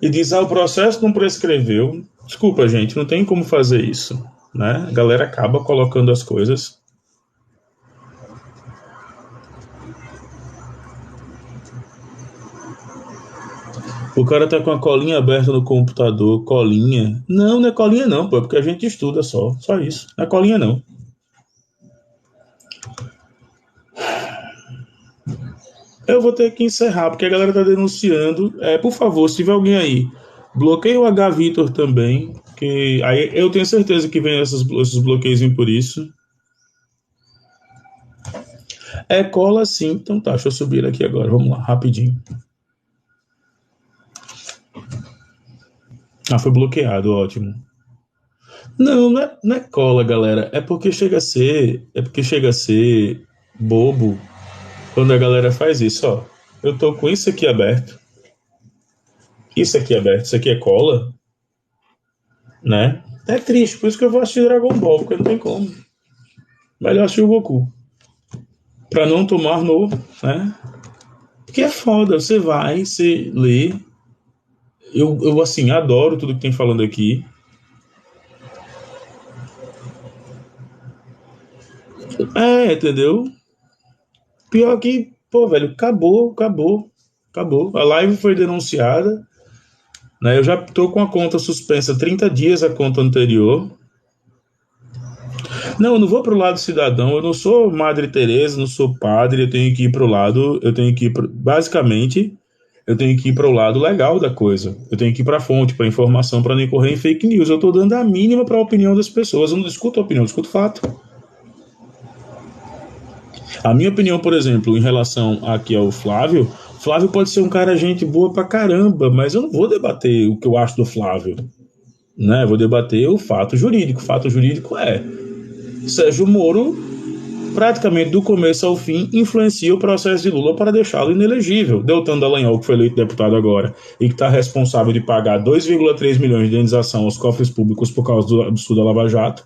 E diz, o processo não prescreveu. Desculpa, gente, não tem como fazer isso, né? A galera acaba colocando as coisas. O cara tá com a colinha aberta no computador. Colinha? Não é colinha não, pô. É porque a gente estuda só isso. Não é colinha não. Eu vou ter que encerrar, porque a galera tá denunciando. Por favor, se tiver alguém aí, bloqueia o H. Vitor também, que aí eu tenho certeza que vem esses bloqueios por isso. É cola sim. Então tá, deixa eu subir aqui agora. Vamos lá, rapidinho. Ah, foi bloqueado, ótimo. Não, não é cola, galera. É porque chega a ser bobo quando a galera faz isso, ó. Eu tô com isso aqui aberto. Isso aqui aberto, isso aqui é cola, né? É triste, por isso que eu vou assistir Dragon Ball, porque não tem como. Melhor assistir o Goku. Pra não tomar no, né? Porque é foda, você vai, você lê. Eu assim, adoro tudo que tem falando aqui. É, entendeu? Pior que, pô, velho, acabou. A live foi denunciada, né? Eu já tô com a conta suspensa 30 dias, a conta anterior. Não, eu não vou pro lado cidadão, eu não sou Madre Teresa, não sou padre, eu tenho que ir pro lado, eu tenho que ir basicamente, eu tenho que ir pro lado legal da coisa. Eu tenho que ir pra fonte, pra informação, pra não correr em fake news. Eu tô dando a mínima pra opinião das pessoas, eu não discuto a opinião, eu discuto fato. A minha opinião, por exemplo, em relação aqui ao Flávio, Flávio pode ser um cara gente boa pra caramba, mas eu não vou debater o que eu acho do Flávio, né? Eu vou debater o fato jurídico. O fato jurídico é Sérgio Moro, praticamente do começo ao fim, influencia o processo de Lula para deixá-lo inelegível. Deltan Dallagnol, que foi eleito deputado agora e que está responsável de pagar 2,3 milhões de indenização aos cofres públicos por causa do absurdo da Lava Jato,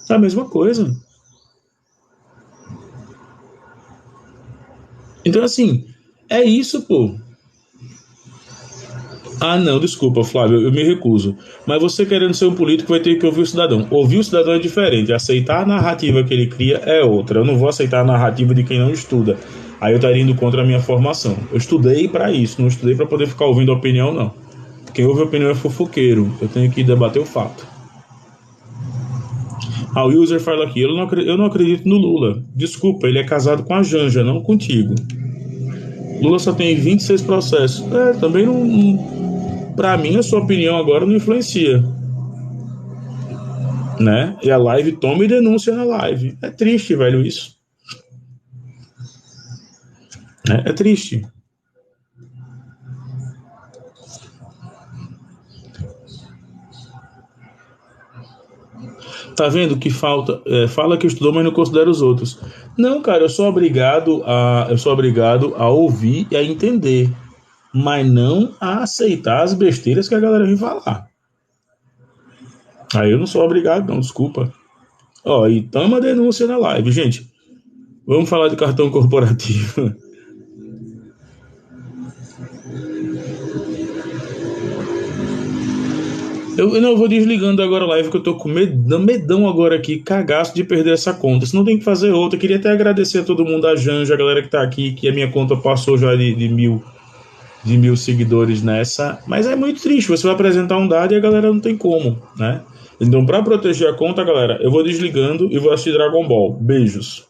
é a mesma coisa. Então, assim, é isso, pô. Ah, não, desculpa, Flávio, eu me recuso. Mas você querendo ser um político vai ter que ouvir o cidadão. Ouvir o cidadão é diferente. Aceitar a narrativa que ele cria é outra. Eu não vou aceitar a narrativa de quem não estuda. Aí eu estaria indo contra a minha formação. Eu estudei para isso, não estudei para poder ficar ouvindo opinião, não. Quem ouve opinião é fofoqueiro. Eu tenho que debater o fato. Ah, o user fala aqui, eu não acredito no Lula. Desculpa, ele é casado com a Janja, não contigo. Lula só tem 26 processos. É, também não. Pra mim, a sua opinião agora não influencia, né? E a live toma e denuncia na live. É triste, velho, isso. É triste. Tá vendo que falta? Fala que estudou, mas não considera os outros. Não, cara, eu sou obrigado a ouvir e a entender, mas não a aceitar as besteiras que a galera vem falar. Aí eu não sou obrigado, não, desculpa. Ó, e toma a denúncia na live, gente. Vamos falar de cartão corporativo. Eu vou desligando agora a live que eu tô com medão agora aqui, cagaço de perder essa conta. Se não tem que fazer outra, eu queria até agradecer a todo mundo, a Janja, a galera que tá aqui, que a minha conta passou já de mil seguidores nessa. Mas é muito triste, você vai apresentar um dado e a galera não tem como, né? Então, pra proteger a conta, galera, eu vou desligando e vou assistir Dragon Ball. Beijos.